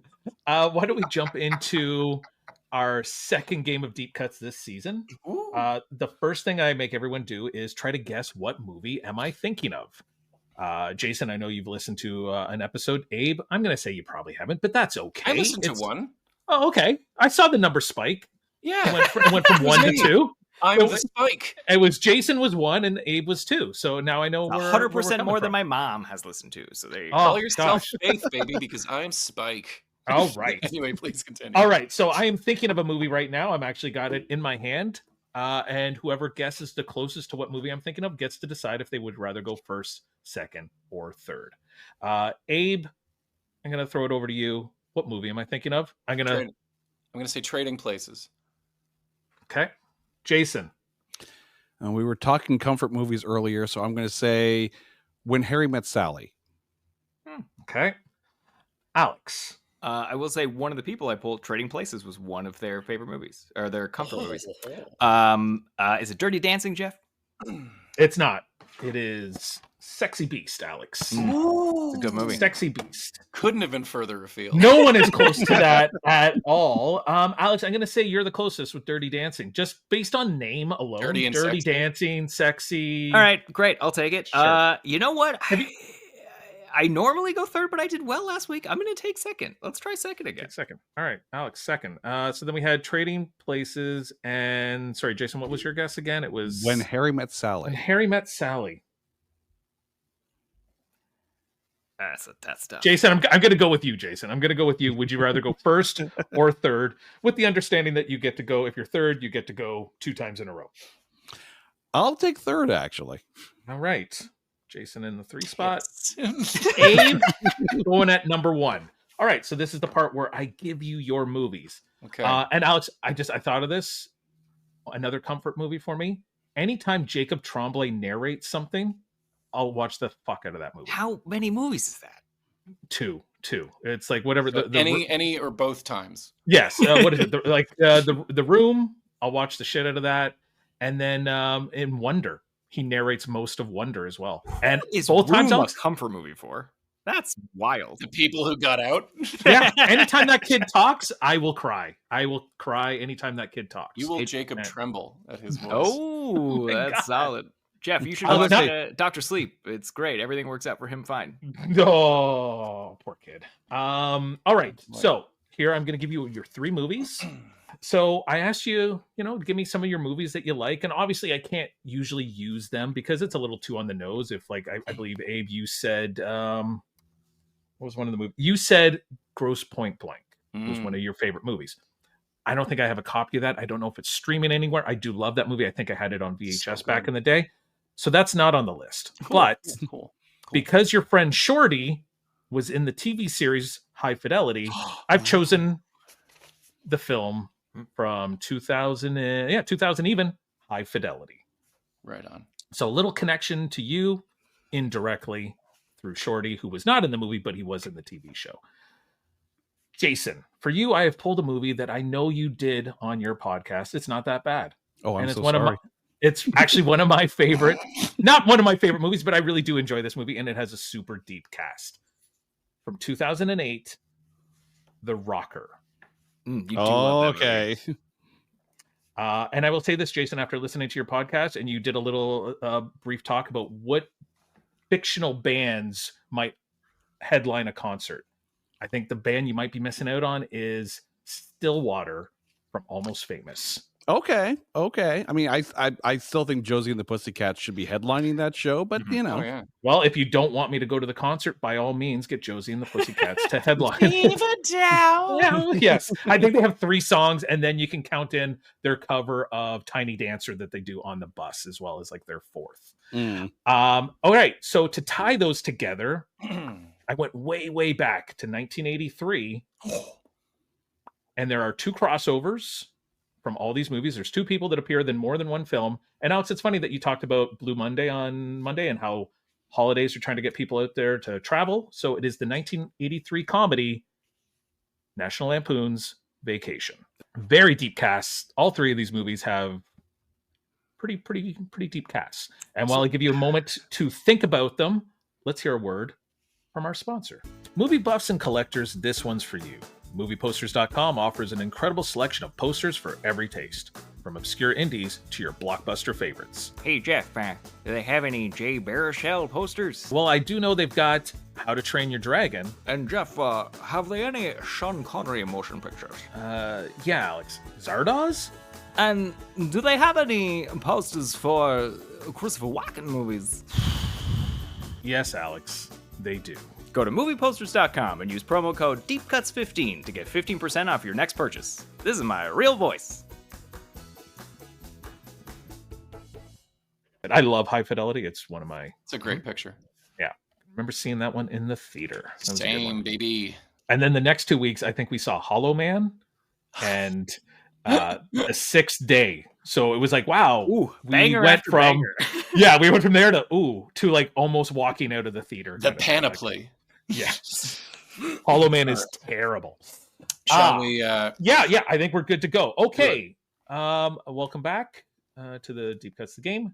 Why don't we jump into our second game of Deep Cuts this season? The first thing I make everyone do is try to guess, what movie am I thinking of? Jason, I know you've listened to an episode. Abe, I'm going to say you probably haven't, but that's okay. I listened to one. Oh, okay. I saw the number spike. Yeah. It went from 1 to 2. I'm the spike. It was Jason was 1 and Abe was 2. So now I know 100% more than my mom has listened to. So there you go. Call yourself Faith, baby, because I'm Spike. All right. Anyway, please continue. All right. So I am thinking of a movie right now. I'm actually got it in my hand. And whoever guesses the closest to what movie I'm thinking of gets to decide if they would rather go first, second, or third. Abe, I'm going to throw it over to you. What movie am I thinking of? I'm going to say Trading Places. Okay. Jason. We were talking comfort movies earlier, so I'm going to say When Harry Met Sally. Okay. Alex. I will say one of the people I pulled, Trading Places, was one of their favorite movies, or their comfort movies. Is it Dirty Dancing, Jeff? It's not. It is Sexy Beast, Alex. It's a good movie. Sexy Beast. Couldn't have been further afield. No one is close to that at all. Alex, I'm going to say you're the closest with Dirty Dancing, just based on name alone. Dirty Dancing, sexy. All right, great. I'll take it. Sure. You know what? I normally go third, but I did well last week. I'm going to take second. Let's try second again. Take second. All right, Alex, second. So then we had Trading Places and, sorry, Jason, what was your guess again? It was When Harry Met Sally. When Harry Met Sally. That's tough. Jason, I'm going to go with you, Jason. I'm going to go with you. Would you rather go first or third, with the understanding that you get to go, if you're third, you get to go 2 times in a row? I'll take third, actually. All right. Jason in the 3 spot. Abe going at number 1. All right, so this is the part where I give you your movies. Okay. And Alex, I thought of this. Another comfort movie for me. Anytime Jacob Tremblay narrates something, I'll watch the fuck out of that movie. How many movies is that? 2. 2. It's like whatever So the any or both times. yes. What is it? The Room. I'll watch the shit out of that. And then in Wonder, he narrates most of Wonder as well. And Is both times, Room a Alex, comfort movie for? That's wild. The people who got out. yeah. Anytime that kid talks, I will cry. I will cry anytime that kid talks. You will It- Jacob and- tremble at his voice. Oh, my that's God. solid. Jeff, you should I was watch not- Dr. Sleep. It's great. Everything works out for him fine. Oh, poor kid. All right. Boy. So here I'm going to give you your 3 movies. So I asked you, to give me some of your movies that you like, and obviously I can't usually use them because it's a little too on the nose. If like I believe Abe, you said what was one of the movies? You said Gross Point Blank was one of your favorite movies. I don't think I have a copy of that. I don't know if it's streaming anywhere. I do love that movie. I think I had it on VHS back in the day. So that's not on the list. But Cool. because your friend Shorty was in the TV series High Fidelity, I've chosen the film from 2000 even, High Fidelity. Right on. So a little connection to you indirectly through Shorty, who was not in the movie, but he was in the TV show. Jason, for you, I have pulled a movie that I know you did on your podcast. It's not that bad. Oh, I'm And it's so one sorry. of my it's actually one of my favorite, not one of my favorite movies, but I really do enjoy this movie, and it has a super deep cast. From 2008, The Rocker. You do love that Okay. movie. And I will say this, Jason, after listening to your podcast, and you did a little brief talk about what fictional bands might headline a concert. I think the band you might be missing out on is Stillwater from Almost Famous. Okay. I mean, I still think Josie and the Pussycats should be headlining that show, but Mhm. you know, Oh yeah. Well, if you don't want me to go to the concert, by all means, get Josie and the Pussycats to headline. Yeah, yes, I think they have 3 songs, and then you can count in their cover of Tiny Dancer that they do on the bus, as well as like their 4th. All right, so to tie those together, I went way back to 1983, and there are 2 crossovers from all these movies. There's 2 people that appear in more than one film. And Alex, it's funny that you talked about Blue Monday on Monday and how holidays are trying to get people out there to travel. So it is the 1983 comedy National Lampoon's Vacation. Very deep casts. All 3 of these movies have pretty deep casts. And while I give you a moment to think about them, let's hear a word from our sponsor. Movie buffs and collectors, this one's for you. MoviePosters.com offers an incredible selection of posters for every taste, from obscure indies to your blockbuster favorites. Hey, Jeff, do they have any Jay Baruchel posters? Well, I do know they've got How to Train Your Dragon. And Jeff, have they any Sean Connery motion pictures? Yeah, Alex. Zardoz? And do they have any posters for Christopher Walken movies? Yes, Alex, they do. Go to movieposters.com and use promo code DEEPCUTS15 to get 15% off your next purchase. This is my real voice. I love High Fidelity. It's one of my... It's a great picture. Yeah. I remember seeing that one in the theater. That was a good Same, one. baby. And then the next 2 weeks, I think we saw Hollow Man and The Sixth Day. So it was like, wow. Ooh, we banger went after from banger. we went from there to like almost walking out of the theater. The kind of thing. Like, panoply. yes. Hollow Man is terrible. Shall we? Yeah, I think we're good to go. Okay. Welcome back to the Deep Cuts the Game.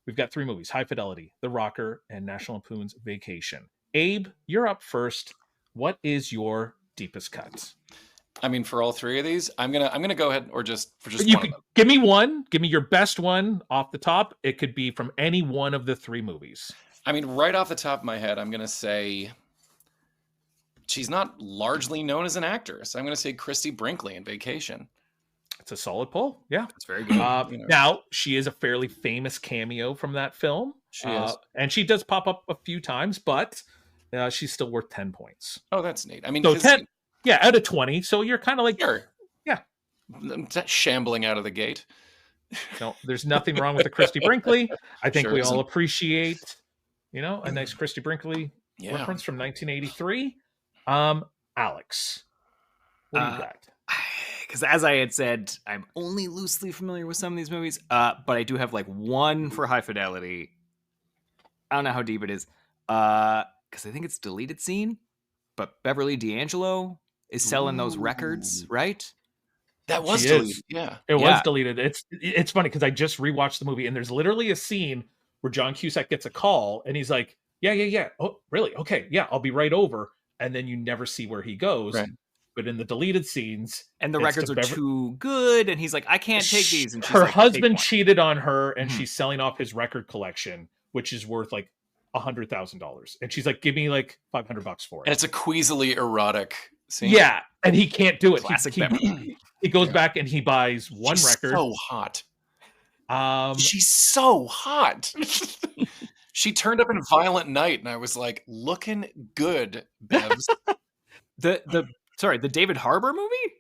We've got 3 movies: High Fidelity, The Rocker, and National Lampoon's Vacation. Abe, you're up first. What is your deepest cut? I mean, for all 3 of these, I'm gonna go ahead, or just You one could of them. give me one. Give me your best one off the top. It could be from any one of the 3 movies. I mean, right off the top of my head, I'm gonna say she's not largely known as an actress. I'm gonna say Christy Brinkley in Vacation. It's a solid pull. Yeah. That's very good. You know. Now, she is a fairly famous cameo from that film. She is. And she does pop up a few times, but she's still worth 10 points. Oh, that's neat. I mean, So 'cause, 10, yeah, out of 20. So you're kind of like, sure. Yeah. I'm shambling out of the gate. no, there's nothing wrong with the Christy Brinkley. I think Sure we all isn't. appreciate, a nice Christy Brinkley Yeah. reference from 1983. Alex, what do you got? Because as I had said, I'm only loosely familiar with some of these movies, but I do have like one for High Fidelity. I don't know how deep it is, because I think it's Deleted Scene. but Beverly D'Angelo is selling those records, right? That was She deleted. is. Yeah. It was Yeah. deleted. It's funny because I just rewatched the movie and there's literally a scene where John Cusack gets a call and he's like, yeah. Oh, really? Okay, yeah, I'll be right over. And then you never see where he goes. Right. But in the deleted scenes, And the it's records to are Bever- too good, and he's like, I can't take these. And she's her like, husband "Take one." cheated on her, and Mhm. she's selling off his record collection, which is worth like $100,000. And she's like, give me like $500 for And it. it's a queasily erotic scene. Yeah, and he can't do it. Classic He Beverly. goes Yeah. back and he buys one She's record. so hot. Um, She's so hot. She turned up in Violent Night, and I was like, looking good, Bevs. The David Harbour movie?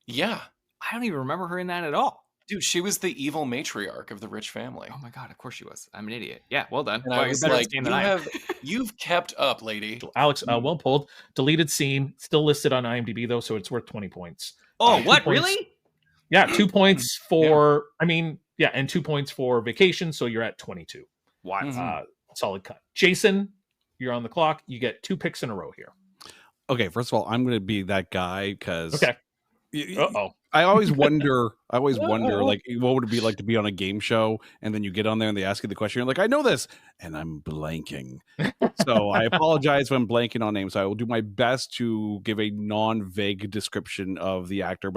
Yeah. I don't even remember her in that at all. Dude, she was the evil matriarch of the rich family. Oh my god, of course she was. I'm an idiot. Yeah, well done. And Well, I you're was better at like, this game than I am. you've kept up, lady. Alex, well pulled. Deleted scene, still listed on IMDb though, so it's worth 20 points. Oh, 2 what? points- Really? Yeah, 2 points for. And 2 points for Vacation, so you're at 22. What? Mhm. Solid cut. Jason, you're on the clock. You get 2 picks in a row here. Okay, first of all, I'm going to be that guy because Okay. Uh-oh. I always wonder, like, what would it be like to be on a game show and then you get on there and they ask you the question, you're like, I know this, and I'm blanking. So I apologize if I'm blanking on names. I will do my best to give a non-vague description of the actor,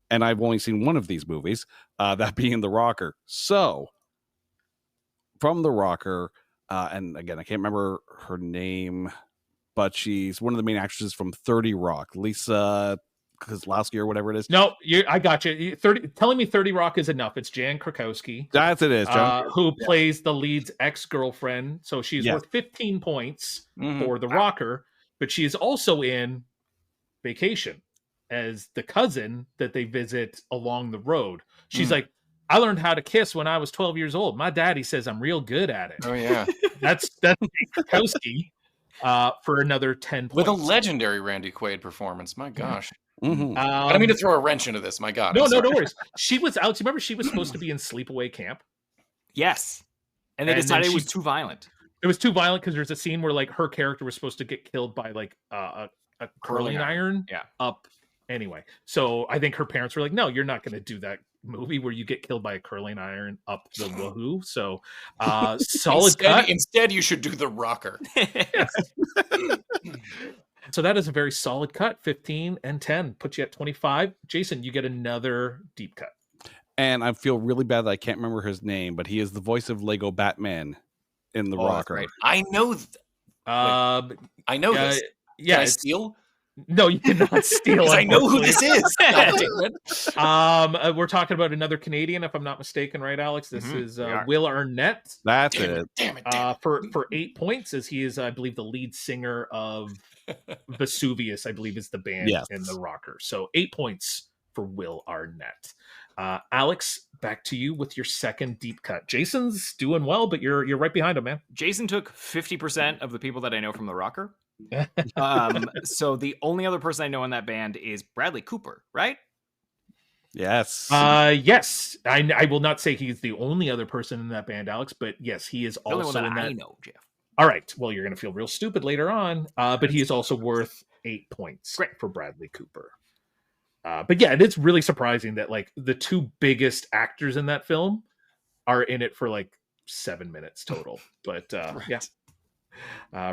and I've only seen one of these movies, that being The Rocker. So, from The Rocker, and again, I can't remember her name, but she's one of the main actresses from 30 Rock, Lisa Kozlowski or whatever it is. No, I got you. Telling me 30 Rock is enough. It's Jan Krakowski, That's it is, John. who plays the lead's ex-girlfriend. So she's Yes. worth 15 points Mhm. for The Rocker, but she is also in Vacation as the cousin that they visit along the road. She's like, I learned how to kiss when I was 12 years old. My daddy says I'm real good at it. Oh, yeah. That's Krakowski for another 10 points. With a legendary Randy Quaid performance. My gosh. Mhm. I don't mean to throw a wrench into this. My God. No, I'm sorry. no worries. She was Alex. You remember she was supposed to be in Sleepaway Camp? Yes. And they And then decided it she- was too violent. It was too violent because there's a scene where like her character was supposed to get killed by like a curling iron. Yeah. Up. Anyway, so I think her parents were like, "No, you're not going to do that movie where you get killed by a curling iron up the wahoo." So, solid cut. Instead, you should do The Rocker. So that is a very solid cut. 15 and 10 puts you at 25. Jason, you get another deep cut. And I feel really bad that I can't remember his name, but he is the voice of Lego Batman in The Oh, that's Rocker. right. I know. I know this. Yeah, Can I it's- steal? no, you cannot steal. Because I know who unfortunately. this is. God damn it. We're talking about another Canadian, if I'm not mistaken, right, Alex? This Mhm, is we are. Will Arnett That's Damn it. it. Damn it. Damn it. for 8 points, as he is, I believe, the lead singer of Vesuvius. I believe is the band Yes. in the Rocker. So 8 points for Will Arnett. Alex, back to you with your second deep cut. Jason's doing well, but you're right behind him, man. Jason took 50% of the people that I know from The Rocker. So the only other person I know in that band is Bradley Cooper, right? Yes. Yes, I will not say he's the only other person in that band, Alex, but yes, he is The only also one in that that. I know, Jeff. All right. Well, you're going to feel real stupid later on, but he is also worth 8 points Great. for Bradley Cooper. But yeah, it is really surprising that like the 2 biggest actors in that film are in it for like 7 minutes total. But yeah,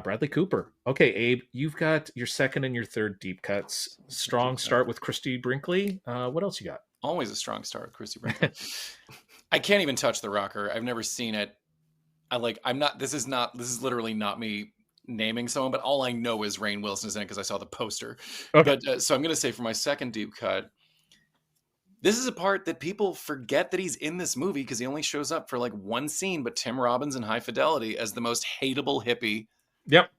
Bradley Cooper. Okay, Abe, you've got your second and your third deep cuts. Strong start with Christy Brinkley. What else you got? Always a strong start with Christy Brinkley. I can't even touch The Rocker. I've never seen it. This is literally not me naming someone, but all I know is Rainn Wilson's in it because I saw the poster. Okay. But so I'm going to say for my second deep cut, this is a part that people forget that he's in this movie because he only shows up for like one scene, but Tim Robbins in High Fidelity as the most hateable hippie Yep.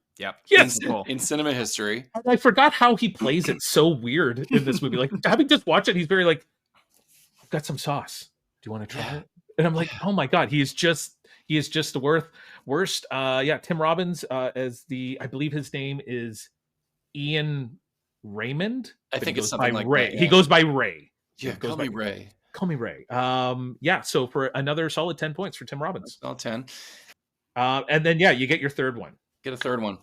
Yes. in cinema history. I forgot how he plays it so weird in this movie. Like having just watched it, he's very like, I've got some sauce. Do you want to try Yeah. it? And I'm like, oh my God, he is just the worst. Tim Robbins as I believe his name is Ian Raymond. I but think he it's goes something by like Ray. that, He yeah. goes by Ray. Yeah, It goes call me by- Ray. Call me Ray. So for another solid 10 points for Tim Robbins. All 10. And then you get your third one. Get a third one.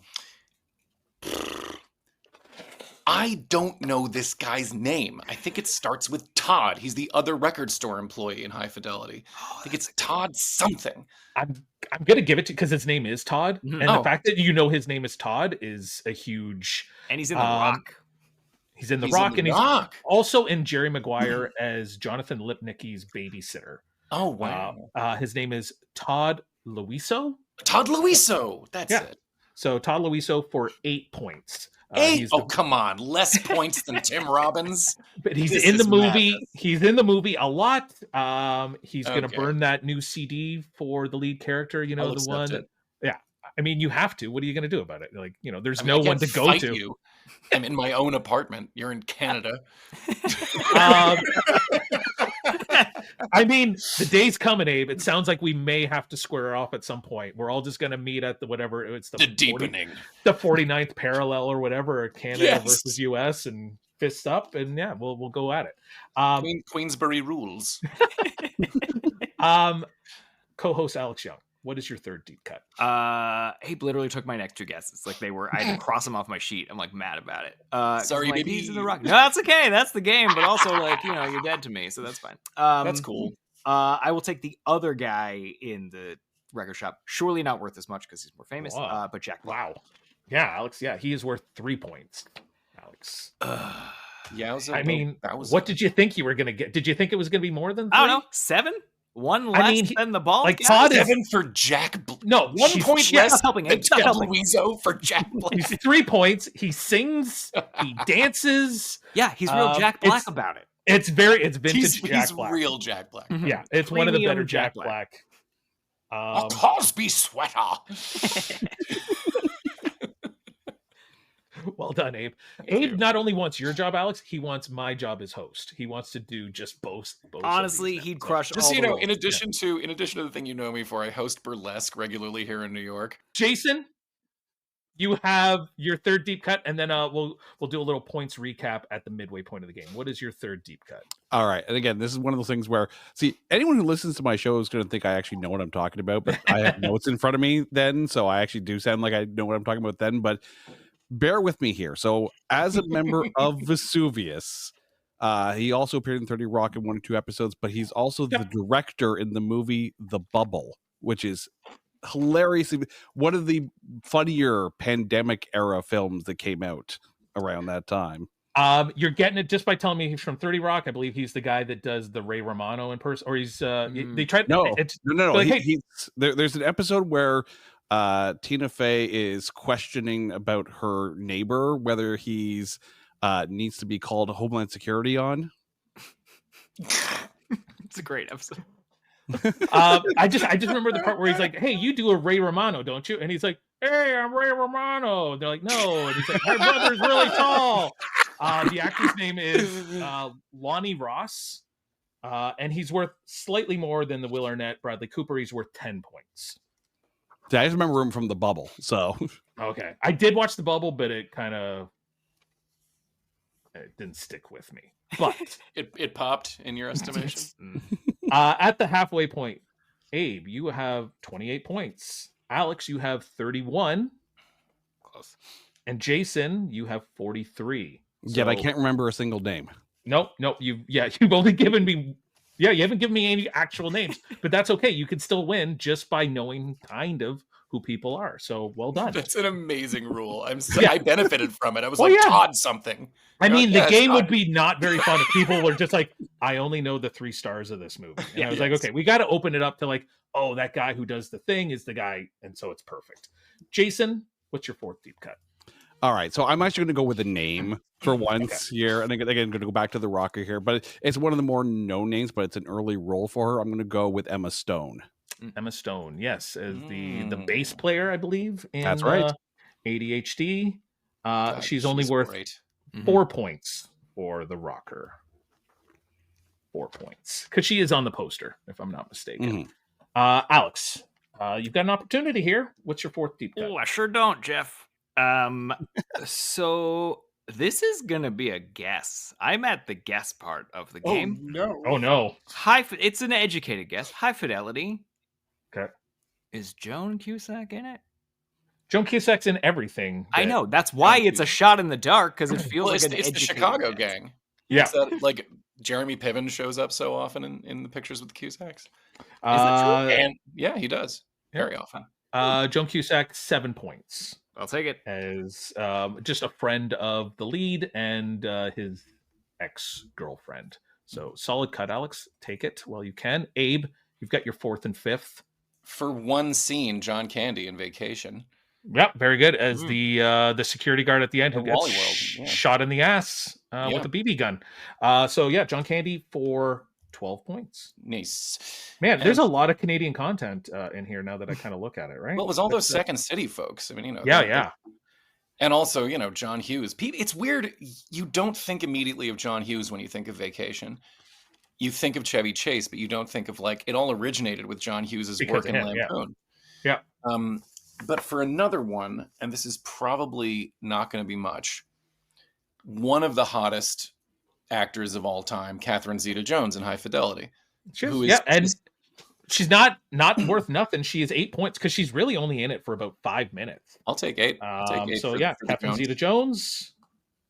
I don't know this guy's name. I think it starts with Todd. He's the other record store employee in High Fidelity. I think it's Todd something. I'm gonna give it to because his name is Todd, and the fact that you know his name is Todd is a huge. And he's in The Rock. He's in The Rock, and he's also in Jerry Maguire as Jonathan Lipnicki's babysitter. Oh wow! His name is Todd Luiso. Todd Luiso. That's it. So Todd Luiso for 8 points. 8? Come on, less points than Tim Robbins. But he's in the movie. Madness. He's in the movie a lot. He's going to burn that new CD for the lead character. You know, the one. Yeah, I mean, you have to. What are you going to do about it? Like, you know, there's no one to go to. You. I'm in my own apartment. You're in Canada. I mean, the day's coming, Abe. It sounds like we may have to square off at some point. We're all just going to meet at the whatever. It's the deepening. The 49th parallel or whatever, Canada versus US, and fist up. And yeah, we'll go at it. Queensbury rules. Co-host Alex Young. What is your third deep cut? Abe literally took my next 2 guesses. Like I had to cross them off my sheet. I'm like mad about it. Sorry, baby. He's in The Rock. No, that's okay. That's the game. But also, like, you know, you're dead to me, so that's fine. That's cool. I will take the other guy in the record shop. Surely not worth as much because he's more famous. But Jack Black. Wow. Yeah, Alex. Yeah, he is worth 3 points. Alex. I mean, what did you think you were going to get? Did you think it was going to be more than 3? I don't know. 7? One less than the ball. Like Todd 7 for Jack. No, 1 point less. Helping than Luiso for Jack Black. He's 3 points. He sings. He dances. Yeah, he's real Jack Black about it. It's vintage Jack Black. He's real Jack Black. Mm-hmm. Yeah, it's one of the better Jack Black. A Cosby sweater. Well done, Abe. Abe not only wants your job, Alex, he wants my job as host. He wants to do just both. Honestly, he'd crush. Just so you know, in addition to the thing you know me for, I host burlesque regularly here in New York. Jason, you have your third deep cut, and then we'll do a little points recap at the midway point of the game. What is your third deep cut? All right, and again, this is one of those things where, see, anyone who listens to my show is going to think I actually know what I'm talking about, but I have notes in front of me then, so I actually do sound like I know what I'm talking about then, but bear with me here. So, as a member of Vesuvius, he also appeared in 30 Rock in 1 or 2 episodes, but he's also the director in the movie The Bubble, which is hilarious. One of the funnier pandemic era films that came out around that time. You're getting it just by telling me he's from 30 Rock. I believe he's the guy that does the Ray Romano in person, or he's they tried. No. Like, there's an episode where Tina Fey is questioning about her neighbor, whether he's needs to be called Homeland Security on. It's a great episode. I just remember the part where he's like, "Hey, you do a Ray Romano, don't you?" And he's like, "Hey, I'm Ray Romano." They're like, "No," and he's like, "My brother's really tall." The actor's name is Lonnie Ross, and he's worth slightly more than the Will Arnett, Bradley Cooper. He's worth 10 points. Yeah, I just remember him from The Bubble. So okay, I did watch The Bubble, but it didn't stick with me. But it popped in your estimation. At the halfway point, Abe, you have 28 points. Alex, you have 31. Close. And Jason, you have 43. Yet I can't remember a single name. Nope. You've only given me. Yeah, you haven't given me any actual names, but that's okay. You can still win just by knowing kind of who people are. So well done. That's an amazing rule. I benefited from it. I was Todd something. I mean, the game would be not very fun if people were just like, I only know the 3 stars of this movie. And I was like, okay, we got to open it up to like, oh, that guy who does the thing is the guy. And so it's perfect. Jason, what's your 4th deep cut? All right, so I'm actually going to go with a name for once here. And again, I'm going to go back to the rocker here, but it's one of the more known names, but it's an early role for her. I'm going to go with Emma Stone. Emma Stone, yes, as the bass player, I believe. In, that's right. ADHD. She's only worth 4 points for the rocker. 4 points. Because she is on the poster, if I'm not mistaken. Alex, you've got an opportunity here. What's your 4th deep cut? Oh, I sure don't, Jeff. So this is gonna be a guess. I'm at the guess part of the game. Oh no! It's an educated guess. High Fidelity. Okay. Is Joan Cusack in it? Joan Cusack's in everything. I know. That's why it's a shot in the dark, because it feels Well, like it's the Chicago gang. Yeah. It's that, like, Jeremy Piven shows up so often in the pictures with the Cusacks. Is that true? And yeah, he does very often. Joan Cusack, 7 points. I'll take it. As just a friend of the lead and his ex-girlfriend. So solid cut, Alex. Take it while you can. Abe, you've got your 4th and 5th. For one scene, John Candy in Vacation. Yep, very good. As the security guard at the end who gets shot in the ass with a BB gun. So yeah, John Candy for 12 points. Nice. Man, there's a lot of Canadian content in here now that I kind of look at it, right? Well, it was all those Second City folks. I mean, you know. Yeah. And also, you know, John Hughes. It's weird. You don't think immediately of John Hughes when you think of Vacation. You think of Chevy Chase, but you don't think of, like, it all originated with John Hughes's work in Lampoon. Yeah. But for another one, and this is probably not going to be much, one of the hottest actors of all time, Catherine Zeta-Jones in High Fidelity. And she's not worth nothing. She is 8 points because she's really only in it for about 5 minutes. I'll take 8. So Catherine Zeta-Jones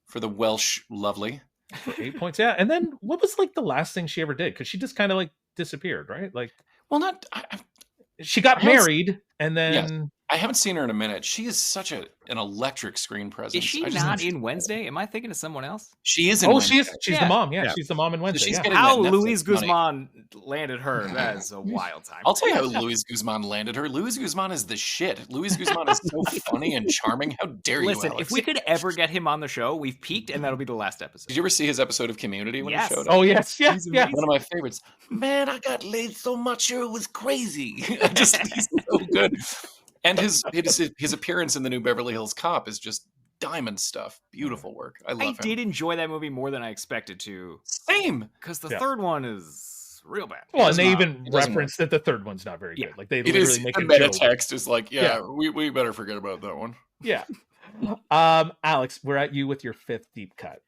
for the Welsh lovely. For 8 points. Yeah. And then what was like the last thing she ever did? Because she just kind of like disappeared, right? Like, well, she got married and then. Yes. I haven't seen her in a minute. She is such an electric screen presence. Is she not in Wednesday? Am I thinking of someone else? She is in Wednesday. She's the mom. Yeah, she's the mom in Wednesday. So how Luis Guzman landed her, that is a wild time. I'll tell you how Luis Guzman landed her. Luis Guzman is the shit. Luis Guzman is so funny and charming. How dare you, Listen, Alex? if we could ever get him on the show, we've peaked, and that'll be the last episode. Did you ever see his episode of Community when he showed up? Oh, yes. Yeah. One of my favorites. Man, I got laid so much it was crazy. He's so good. And his appearance in the new Beverly Hills Cop is just diamond stuff. Beautiful work. I love him. I did enjoy that movie more than I expected to. Same. Because the third one is real bad. Well, and they even referenced that the third one's not very good. Like they literally make a meta joke. text is like, we better forget about that one. Yeah. Alex, we're at you with your 5th deep cut.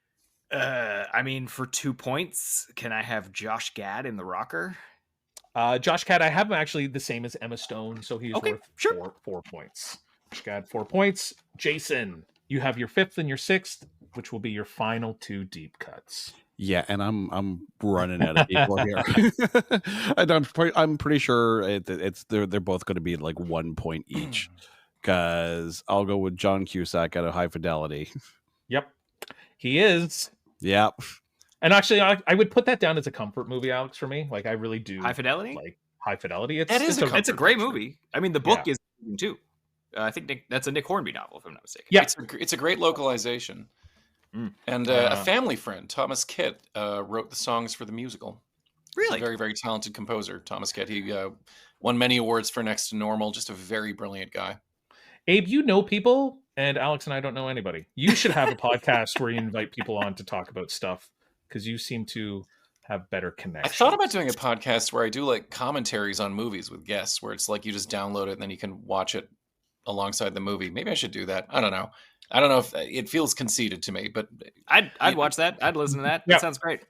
I mean, for 2 points, can I have Josh Gad in The Rocker? Josh Gad, I have him actually the same as Emma Stone, so he's worth 4 points. Josh Gad, 4 points. Jason, you have your 5th and your 6th, which will be your final 2 deep cuts. Yeah, and I'm running out of people here, and I'm pretty sure they're both going to be like 1 point each, because I'll go with John Cusack out of High Fidelity. Yep, he is. Yep. And actually, I would put that down as a comfort movie, Alex, for me. Like, I really do. High Fidelity? Like, High Fidelity. It's a great movie. I mean, the book is too. I think that's a Nick Hornby novel, if I'm not mistaken. Yeah. It's a great localization. And a family friend, Thomas Kitt, wrote the songs for the musical. Really? He's a very, very talented composer, Thomas Kitt. He won many awards for Next to Normal. Just a very brilliant guy. Abe, you know people, and Alex and I don't know anybody. You should have a podcast where you invite people on to talk about stuff, because you seem to have better connections. I thought about doing a podcast where I do like commentaries on movies with guests, where it's like you just download it and then you can watch it alongside the movie. Maybe I should do that. I don't know. I don't know if it feels conceited to me, but I'd watch that. I'd listen to that. That sounds great.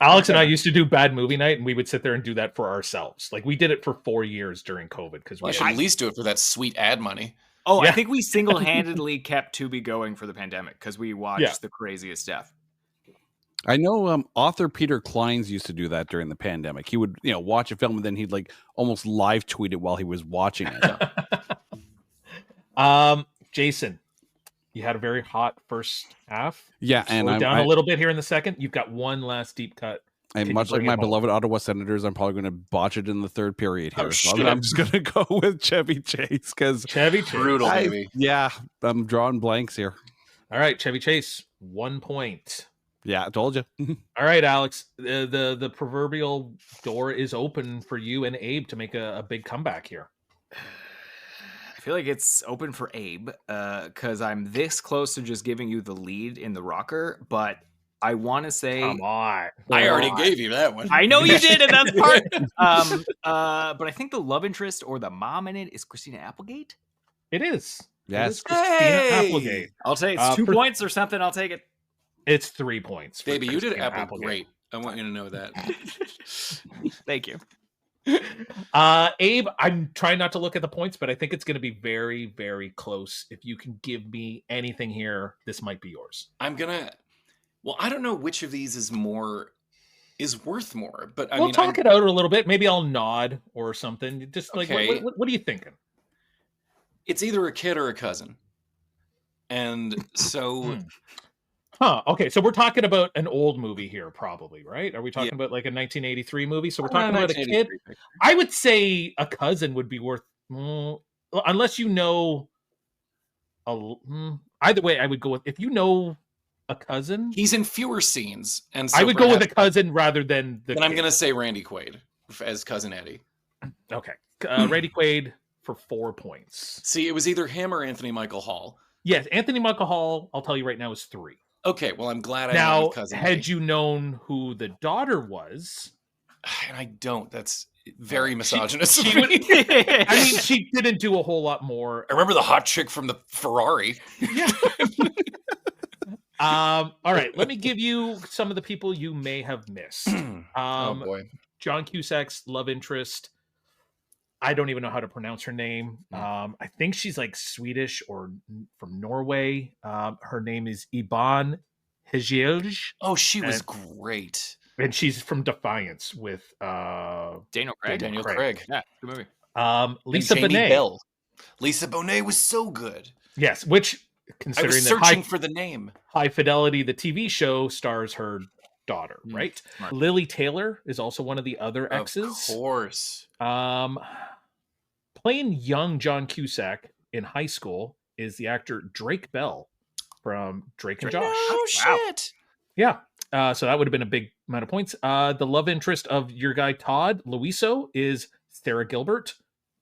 Alex and I used to do Bad Movie Night, and we would sit there and do that for ourselves. Like, we did it for 4 years during COVID. Because I should at least do it for that sweet ad money. Oh, I think we single-handedly kept Tubi going for the pandemic because we watched the craziest stuff. I know author Peter Clines used to do that during the pandemic. He would, watch a film and then he'd like almost live tweet it while he was watching it. Jason, you had a very hot first half. Yeah, and I'm down a little bit here in the second. You've got one last deep cut. And much like my beloved Ottawa Senators, I'm probably going to botch it in the third period here. So I'm just going to go with Chevy Chase because brutal, baby. Yeah, I'm drawing blanks here. All right, Chevy Chase, 1 point. Yeah, I told you. All right, Alex, the proverbial door is open for you and Abe to make a big comeback here. I feel like it's open for Abe because I'm this close to just giving you the lead in The Rocker, but I want to say... Come on. I already gave you that one. I know you did, and that's part. But I think the love interest or the mom in it is Christina Applegate. It is. Yes. It is Christina Applegate. I'll take it's 2 points or something. I'll take it. It's 3 points. Baby, you did Apple great. I want you to know that. Thank you. Abe, I'm trying not to look at the points, but I think it's going to be very, very close. If you can give me anything here, this might be yours. Well, I don't know which of these is worth more, but We'll talk it out a little bit. Maybe I'll nod or something. Just like, Okay. what are you thinking? It's either a kid or a cousin. And so... Okay, so we're talking about an old movie here, probably, right? Are we talking about like a 1983 movie? So we're talking about a kid. I would say a cousin would be worth, unless you know. Either way, I would go with, if you know a cousin. He's in fewer scenes, and so I would go with a cousin rather than the. Then I'm going to say Randy Quaid as Cousin Eddie. Okay, Randy Quaid for 4 points. See, it was either him or Anthony Michael Hall. Yes, Anthony Michael Hall. I'll tell you right now is 3. Okay, well, I'm glad I now. know Cousin Had Eddie. you known who the daughter was, and I don't. That's very misogynist. I mean, she didn't do a whole lot more. I remember the hot chick from the Ferrari. Yeah. All right, let me give you some of the people you may have missed. Oh boy, John Cusack's love interest. I don't even know how to pronounce her name. I think she's like Swedish or from Norway. Her name is Iban Hejej. Oh, she was great. And she's from Defiance with Daniel Craig. Daniel Craig. Yeah, good movie. Lisa Bonet. Bell. Lisa Bonet was so good. Yes, which considering I was that searching for the name. High Fidelity, the TV show, stars her daughter, right? Smart. Lily Taylor is also one of the other exes. Of course. Playing young John Cusack in high school is the actor Drake Bell from Drake and Josh. Oh, shit. Yeah. So that would have been a big amount of points. The love interest of your guy Todd Luiso is Sarah Gilbert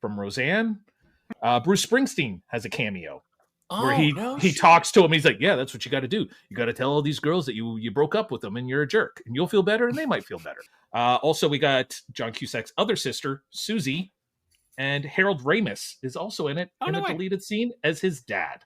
from Roseanne. Bruce Springsteen has a cameo where he talks to him. He's like, yeah, that's what you got to do. You got to tell all these girls that you broke up with them and you're a jerk, and you'll feel better and they might feel better. Also, we got John Cusack's other sister, Susie, and Harold Ramis is also in it in a deleted scene as his dad.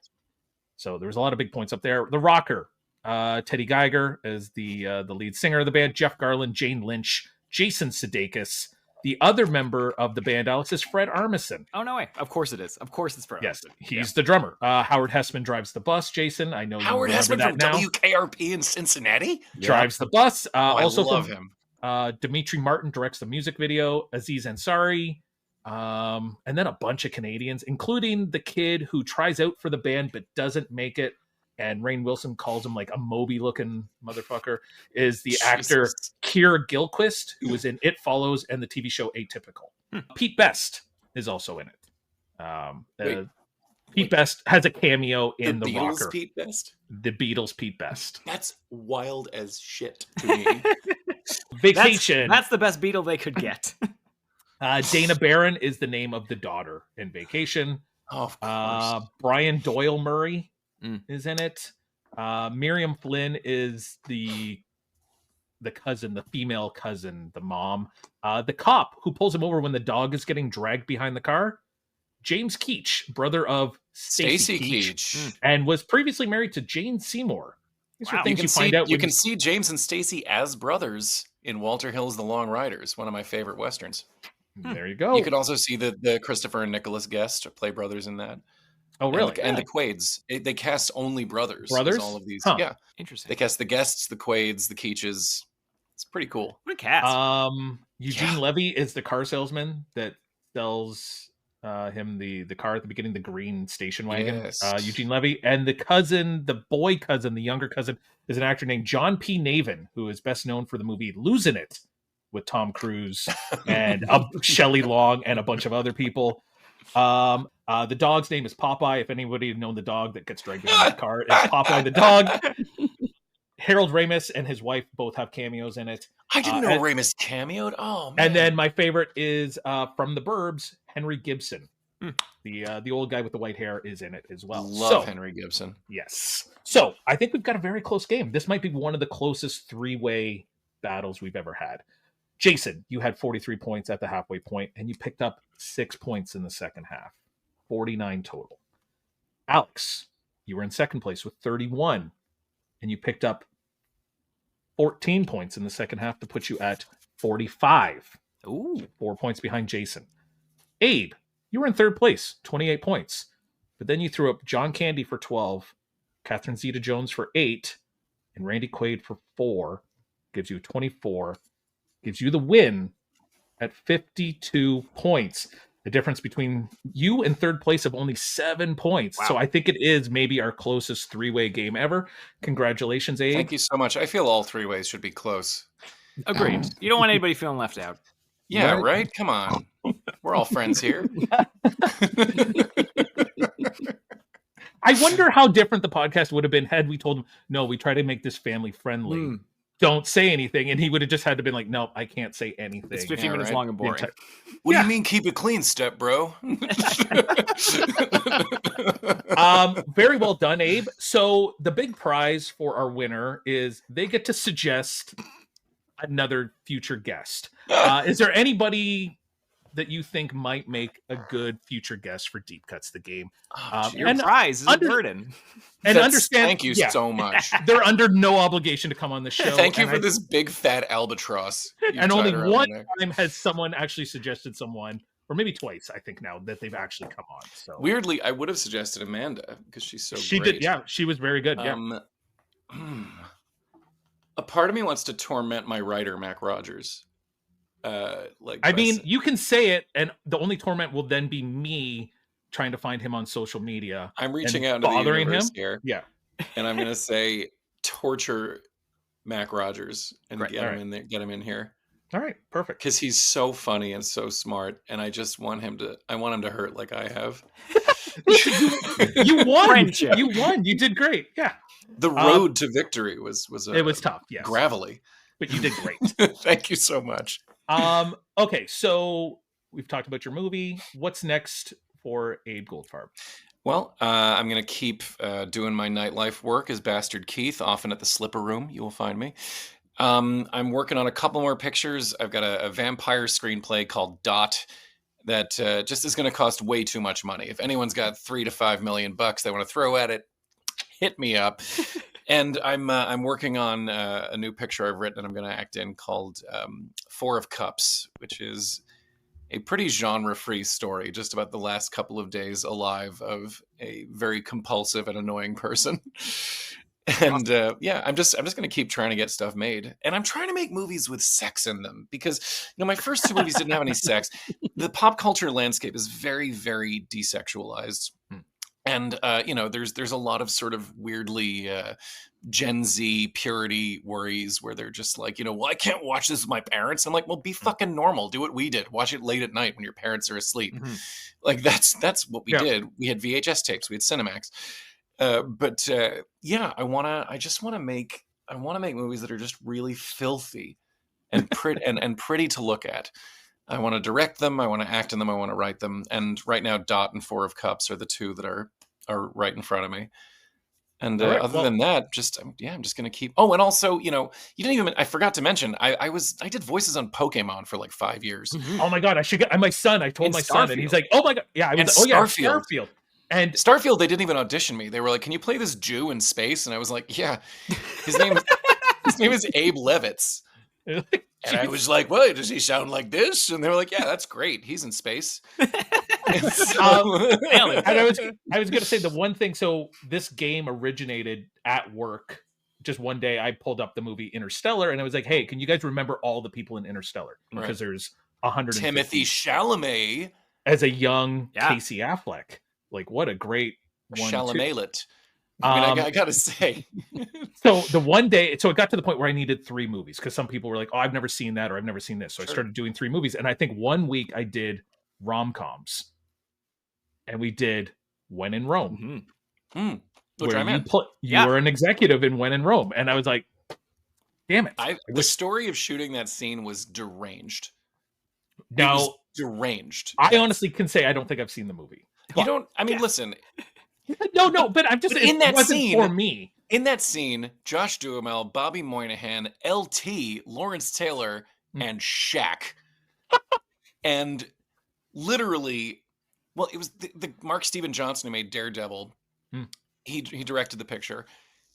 So there's a lot of big points up there. The Rocker, Teddy Geiger as the lead singer of the band, Jeff Garland, Jane Lynch, Jason Sudeikis. The other member of the band, Alex, is Fred Armisen. Oh, no way. Of course it is. Of course it's Fred Yes, Armisen. he's the drummer. Howard Hessman drives the bus, Jason. I know Howard you remember Hessman that from now. WKRP in Cincinnati? Drives the bus. Also I love from, him. Dimitri Martin directs the music video. Aziz Ansari. And then a bunch of Canadians, including the kid who tries out for the band but doesn't make it. And Rainn Wilson calls him like a Moby-looking motherfucker, is the actor Keir Gilchrist, who was in It Follows and the TV show Atypical. Pete Best is also in it. Pete Best has a cameo in The Beatles Rocker. Pete Best? The Beatles Pete Best. That's wild as shit to me. Vacation. That's the best Beatle they could get. Dana Barron is the name of the daughter in Vacation. Oh, of course. Brian Doyle Murray is in it. Miriam Flynn is the cousin, the female cousin, the mom. The cop who pulls him over when the dog is getting dragged behind the car, James Keach, brother of Stacy Keach, and was previously married to Jane Seymour. These are things you can see James and Stacy as brothers in Walter Hill's The Long Riders, one of my favorite westerns. There you go. You could also see the Christopher and Nicholas Guest play brothers in that. Oh, really? And the Quaids. They cast only brothers. Brothers? All of these. Huh. Yeah. Interesting. They cast the Guests, the Quaids, the Keaches. It's pretty cool. What a cast. Eugene Levy is the car salesman that sells him the car at the beginning, the green station wagon. Yes. Eugene Levy. And the cousin, the boy cousin, the younger cousin, is an actor named John P. Navin, who is best known for the movie Losing It with Tom Cruise and Shelley Long and a bunch of other people. The dog's name is Popeye. If anybody had known the dog that gets dragged behind the car, it's Popeye the dog. Harold Ramis and his wife both have cameos in it. I didn't know Ramis cameoed. Oh, man. And then my favorite is from The Burbs, Henry Gibson. The old guy with the white hair is in it as well. Love Henry Gibson. Yes. So I think we've got a very close game. This might be one of the closest three-way battles we've ever had. Jason, you had 43 points at the halfway point, and you picked up 6 points in the second half. 49 total. Alex, you were in second place with 31, and you picked up 14 points in the second half to put you at 45. Ooh. 4 points behind Jason. Abe, you were in third place, 28 points. But then you threw up John Candy for 12, Catherine Zeta-Jones for 8, and Randy Quaid for 4. Gives you 24. Gives you the win at 52 points. The difference between you and third place of only 7 points. Wow. So I think it is maybe our closest three-way game ever. Congratulations, Abe. Thank you so much. I feel all three ways should be close. Agreed. You don't want anybody feeling left out. Yeah, Right. right? Come on. We're all friends here. I wonder how different the podcast would have been had we told him, no, we try to make this family friendly. Hmm. Don't say anything. And he would have just had to been like, no, I can't say anything. It's 15 Yeah, minutes right. long and boring. What do Yeah. you mean keep it clean, step bro? Very well done, Abe. So the big prize for our winner is they get to suggest another future guest. Is there anybody that you think might make a good future guest for Deep Cuts the Game? Your And prize is under- a burden. And understand, Thank you yeah, so much. they're under no obligation to come on the show. Thank you and for I- this big fat albatross. you've And only tied around one my neck. time has someone actually suggested someone, or maybe twice, I think now, that they've actually come on. So Weirdly, I would have suggested Amanda because she's so she great. did, yeah, she was very good. Yeah. A part of me wants to torment my writer, Mac Rogers. I mean, you can say it, and the only torment will then be me trying to find him on social media. I'm reaching and out into the bothering universe him? here, Yeah. and I'm going to say torture Mac Rogers and Great. get All him right. in there, get him in here All right. Perfect. because he's so funny and so smart, and I just want him to. I want him to hurt like I have. You won. Friendship. You won. You did great. Yeah. The road to victory was It was tough. Yes. gravelly. But you did great. Thank you so much. Okay. So we've talked about your movie. What's next for Abe Goldfarb? Well, I'm going to keep doing my nightlife work as Bastard Keith, often at the Slipper Room. You will find me. I'm working on a couple more pictures. I've got a vampire screenplay called Dot that just is going to cost way too much money. If anyone's got $3 to $5 million they want to throw at it, hit me up. And I'm working on a new picture I've written and I'm going to act in called Four of Cups, which is a pretty genre-free story just about the last couple of days alive of a very compulsive and annoying person. And yeah, I'm just going to keep trying to get stuff made. And I'm trying to make movies with sex in them because, my first two movies didn't have any sex. The pop culture landscape is very, very desexualized. And, there's a lot of sort of weirdly Gen Z purity worries where they're just like, well, I can't watch this with my parents. I'm like, well, be fucking normal. Do what we did. Watch it late at night when your parents are asleep. Mhm. Like that's what we Yeah. did. We had VHS tapes. We had Cinemax. Yeah, I just want to make movies that are just really filthy and pretty and pretty to look at. I want to direct them. I want to act in them. I want to write them. And right now, Dot and Four of Cups are the two that are right in front of me. And All right, other well- than that, I'm just going to keep. Oh, and also, you didn't even. I forgot to mention. I did voices on Pokemon for like 5 years. Oh my God. I should get my son. I told And my son, and he's Starfield. like, oh my God. Yeah. I And was, oh yeah, Starfield. Starfield. And Starfield, they didn't even audition me. They were like, "Can you play this Jew in space?" And I was like, "Yeah." His name is Abe Levitz. And I was like, "Well, does he sound like this?" And they were like, "Yeah, that's great. He's in space." And so- and I was going to say the one thing. So this game originated at work. Just one day, I pulled up the movie Interstellar, and I was like, "Hey, can you guys remember all the people in Interstellar? Because Right. there's 150 Timothy Chalamet, as a young Yeah. Casey Affleck. Like, what a great one. too. Chalamet. I mean, Um, I gotta say, So the one day, so it got to the point where I needed 3 movies because some people were like, "Oh, I've never seen that," or "I've never seen this." So I Sure. started doing 3 movies, and I think one week I did rom-coms, and we did When in Rome, Mhm. which where I'm you in. you Yeah. were an executive in When in Rome, and I was like, "Damn it!" The story of shooting that scene was deranged. It Now was deranged. I honestly can say I don't think I've seen the movie. You don't. I mean, listen. No, but I'm just But it in that wasn't scene- for me. In that scene, Josh Duhamel, Bobby Moynihan, LT, Lawrence Taylor, and Shaq. And literally, well, it was the Mark Steven Johnson who made Daredevil. Hmm. He directed the picture.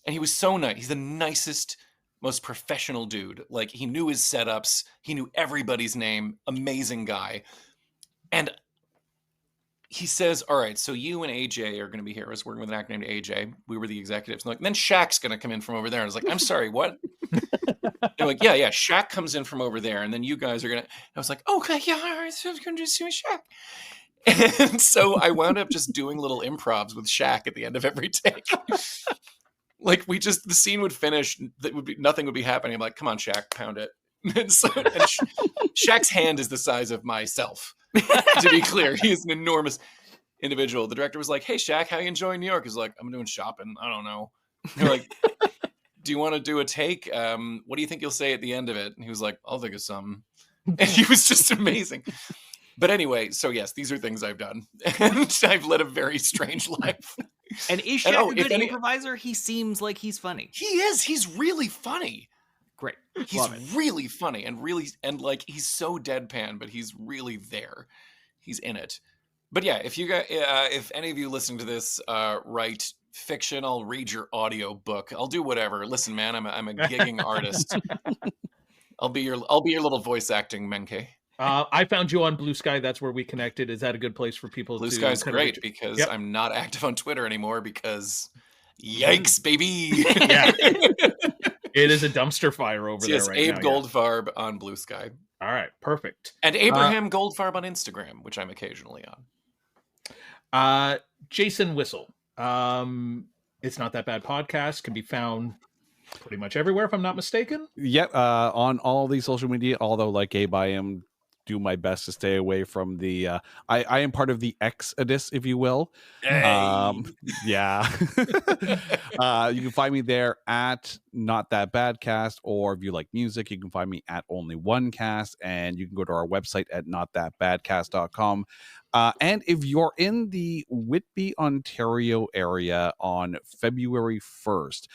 And he was so nice. He's the nicest most professional dude. Like, he knew his setups. He knew everybody's name. Amazing guy. And he says, all right, so you and AJ are going to be here. I was working with an actor named AJ. We were the executives. And then Shaq's going to come in from over there. And I was like, I'm sorry, what? They're like, yeah, Shaq comes in from over there. And then you guys are going to... I was like, okay, yeah, all right, so I'm going to see Shaq. And so I wound up just doing little improvs with Shaq at the end of every take. Like, the scene would finish, nothing would be happening. I'm like, come on, Shaq, pound it. And Shaq's hand is the size of myself. To be clear, he is an enormous individual. The director was like, hey, Shaq, how you enjoying New York? He's like, I'm doing shopping. I don't know. They're like, do you want to do a take? What do you think you'll say at the end of it? And he was like, I'll think of something. And he was just amazing. But anyway, so yes, these are things I've done. And I've led a very strange life. And is Shaq a good improviser? He seems like he's funny. He is. He's really funny. Great. He's really funny and like, he's so deadpan, but he's really there. He's in it. But yeah, if you guys, if any of you listening to this write fiction, I'll read your audio book. I'll do whatever. Listen, man, I'm a gigging artist. I'll be your little voice acting Menke. I found you on Blue Sky. That's where we connected. Is that a good place for people Blue to... Blue Sky's great because I'm not active on Twitter anymore because yikes, baby. Yeah. It is a dumpster fire over there right Abe now. Goldfarb on Blue Sky. All right, perfect. And Abraham Goldfarb on Instagram, which I'm occasionally on. Jason Whissell. It's Not That Bad podcast can be found pretty much everywhere, if I'm not mistaken. Yep, on all these social media, although like Abe, I am do my best to stay away from the I am part of the Exodus, if you will. Hey. Yeah. You can find me there at Not That Bad Cast, or if you like music, you can find me at Only One Cast, and you can go to our website at notthatbadcast.com. And if you're in the Whitby, Ontario area on February 1st,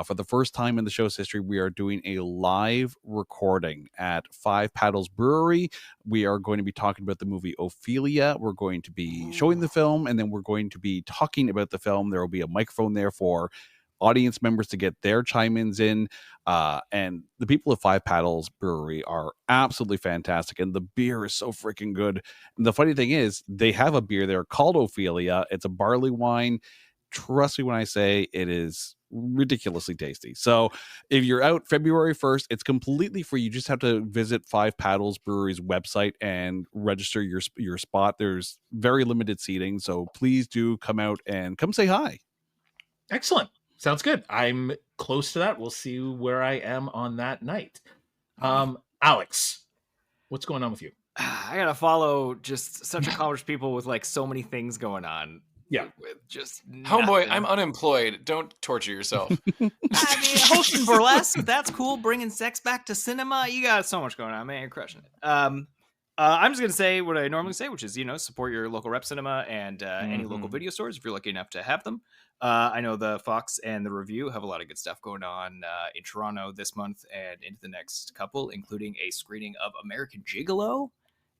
for the first time in the show's history, we are doing a live recording at Five Paddles Brewery. We are going to be talking about the movie Ophelia. We're going to be showing the film, and then we're going to be talking about the film. There will be a microphone there for audience members to get their chime-ins in. And the people of Five Paddles Brewery are absolutely fantastic, and the beer is so freaking good. And the funny thing is, they have a beer there called Ophelia. It's a barley wine. Trust me when I say it is ridiculously tasty. So if you're out February 1st, it's completely free. You just have to visit Five Paddles Brewery's website and register your spot. There's very limited seating, so please do come out and come say hi. Excellent. Sounds good. I'm close to that. We'll see where I am on that night. Alex, what's going on with you? I gotta follow just such accomplished people with like so many things going on. Yeah. With just homeboy, I'm unemployed. Don't torture yourself. I mean, hosting burlesque, that's cool. Bringing sex back to cinema. You got so much going on, man. You're crushing it. I'm just gonna say what I normally say, which is, support your local rep cinema and any local video stores if you're lucky enough to have them. I know the Fox and the Review have a lot of good stuff going on in Toronto this month and into the next couple, including a screening of American Gigolo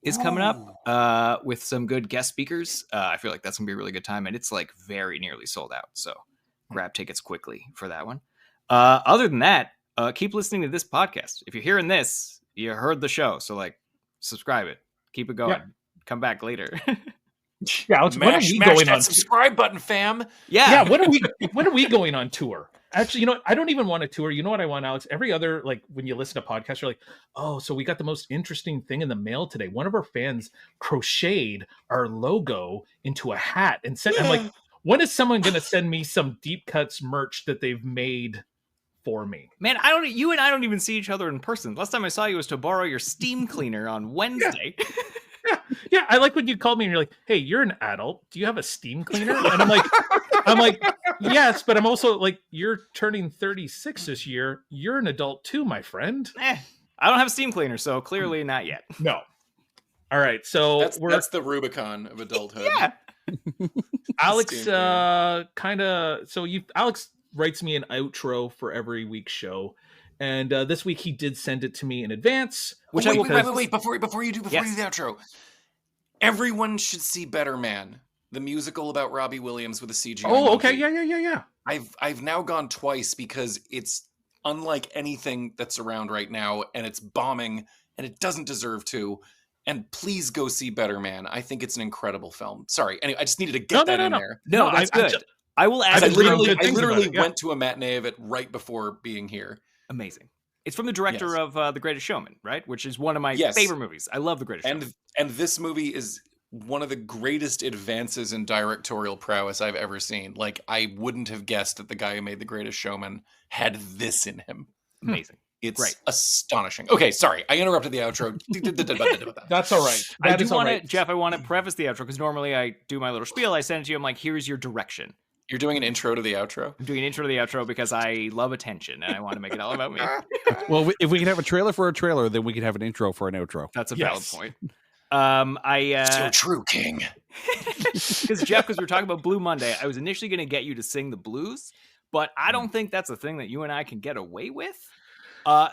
is coming up with some good guest speakers. I feel like that's gonna be a really good time, and it's like very nearly sold out, so grab tickets quickly for that one. Other than that, keep listening to this podcast. If you're hearing this, you heard the show, so like subscribe it, keep it going. Come back later. Yeah, Alex, when are we going on subscribe button, fam? Yeah. When are we going on tour? Actually, I don't even want a tour. You know what I want, Alex? Every other, like, when you listen to podcasts, you're like, oh, so we got the most interesting thing in the mail today. One of our fans crocheted our logo into a hat and sent. I'm like, when is someone going to send me some Deep Cuts merch that they've made for me? Man, you and I don't even see each other in person. Last time I saw you was to borrow your steam cleaner on Wednesday. Yeah, I like when you called me and you're like, hey, you're an adult. Do you have a steam cleaner? And I'm like, yes, but I'm also like, you're turning 36 this year. You're an adult too, my friend. I don't have a steam cleaner, so clearly not yet. No. All right, so that's the Rubicon of adulthood. Yeah. Alex, Alex writes me an outro for every week's show. And this week he did send it to me in advance. Wait, before you do the outro. Everyone should see Better Man, the musical about Robbie Williams with a CGI. Oh, okay, yeah. I've now gone twice because it's unlike anything that's around right now, and it's bombing, and it doesn't deserve to. And please go see Better Man. I think it's an incredible film. Sorry, anyway, I just needed to get that in there. No, that's good. I will add. I I've heard literally good things about it, yeah. went to a matinee of it right before being here. Amazing. It's from the director of The Greatest Showman, right? Which is one of my favorite movies. I love The Greatest Showman. And this movie is one of the greatest advances in directorial prowess I've ever seen. Like, I wouldn't have guessed that the guy who made The Greatest Showman had this in him. Amazing. It's great. Astonishing. Okay, sorry. I interrupted the outro. That's all right. I do want to, Jeff, I want to preface the outro because normally I do my little spiel. I send it to you. I'm like, here's your direction. You're doing an intro to the outro? I'm doing an intro to the outro because I love attention and I want to make it all about me. Well, if we can have a trailer for a trailer, then we can have an intro for an outro. That's a valid point. So true, King. Because Jeff, because we were talking about Blue Monday, I was initially going to get you to sing the blues, but I don't think that's a thing that you and I can get away with.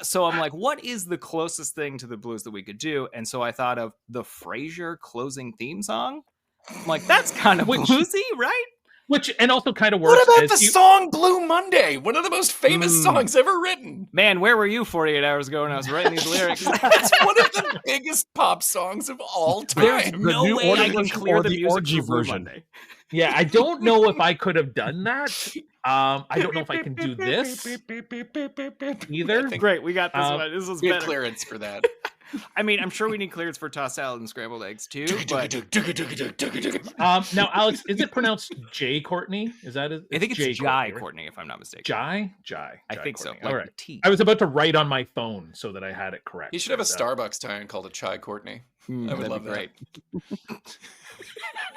So I'm like, what is the closest thing to the blues that we could do? And so I thought of the Frasier closing theme song. I'm like, that's kind of bluesy, right? Which, and also kind of works. What about the song Blue Monday? One of the most famous songs ever written. Man, where were you 48 hours ago when I was writing these lyrics? That's one of the biggest pop songs of all time. There's no way I can clear the music for Blue Monday. Yeah, I don't know if I could have done that. I don't know if I can do this either. Great, we got this one. This was we better. Had clearance for that. I mean, I'm sure we need clearance for tossed salad and scrambled eggs too. But now, Alex, is it pronounced Jay Courtney? Is that it? I think it's Jay Jai Courtney, Courtney, if I'm not mistaken. Jai. I think Courtney. so. All right. I was about to write on my phone so that I had it correct. You should have a Starbucks tie-in called a Chai Courtney. I would love that.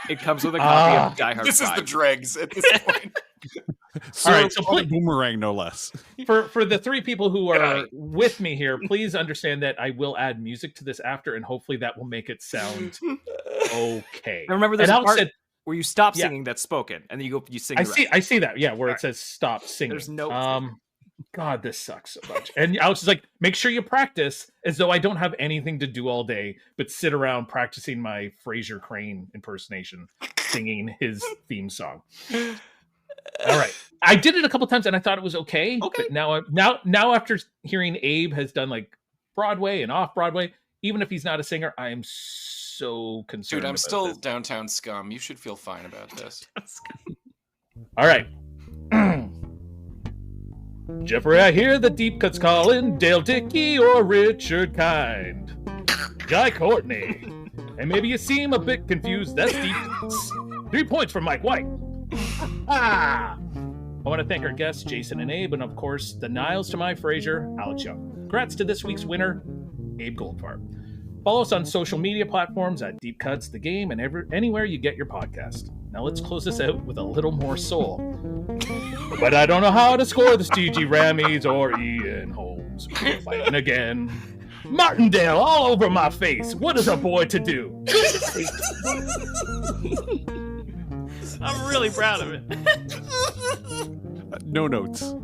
It comes with a copy of Die Hard. This 5. Is the dregs at this point. All right, so boomerang, no less. For the three people who are with me here, please understand that I will add music to this after, and hopefully that will make it sound okay. I remember there's a part where you stop singing that's spoken, and then you sing. I see that. Yeah, where it says stop singing. There's no. God, this sucks so much. And Alex is like, make sure you practice, as though I don't have anything to do all day but sit around practicing my Frasier Crane impersonation, singing his theme song. All right, I did it a couple times and I thought it was okay. But now after hearing Abe has done like Broadway and off Broadway, even if he's not a singer, I am so concerned. Dude, I'm still this. Downtown Scum. You should feel fine about this. All right. Jeffrey, I hear the deep cuts calling Dale Dickey or Richard Kind. Jai Courtney. And maybe you seem a bit confused. That's deep cuts. 3 points for Mike White. I want to thank our guests, Jason and Abe, and of course, the Niles to my Frasier, Alex Young. Congrats to this week's winner, Abe Goldfarb. Follow us on social media platforms at Deep Cuts, The Game, and anywhere you get your podcast. Now let's close this out with a little more soul. But I don't know how to score the Stevie Rammies or Ian Holmes. We're fighting again. Martindale all over my face. What is a boy to do? I'm really proud of it. No notes.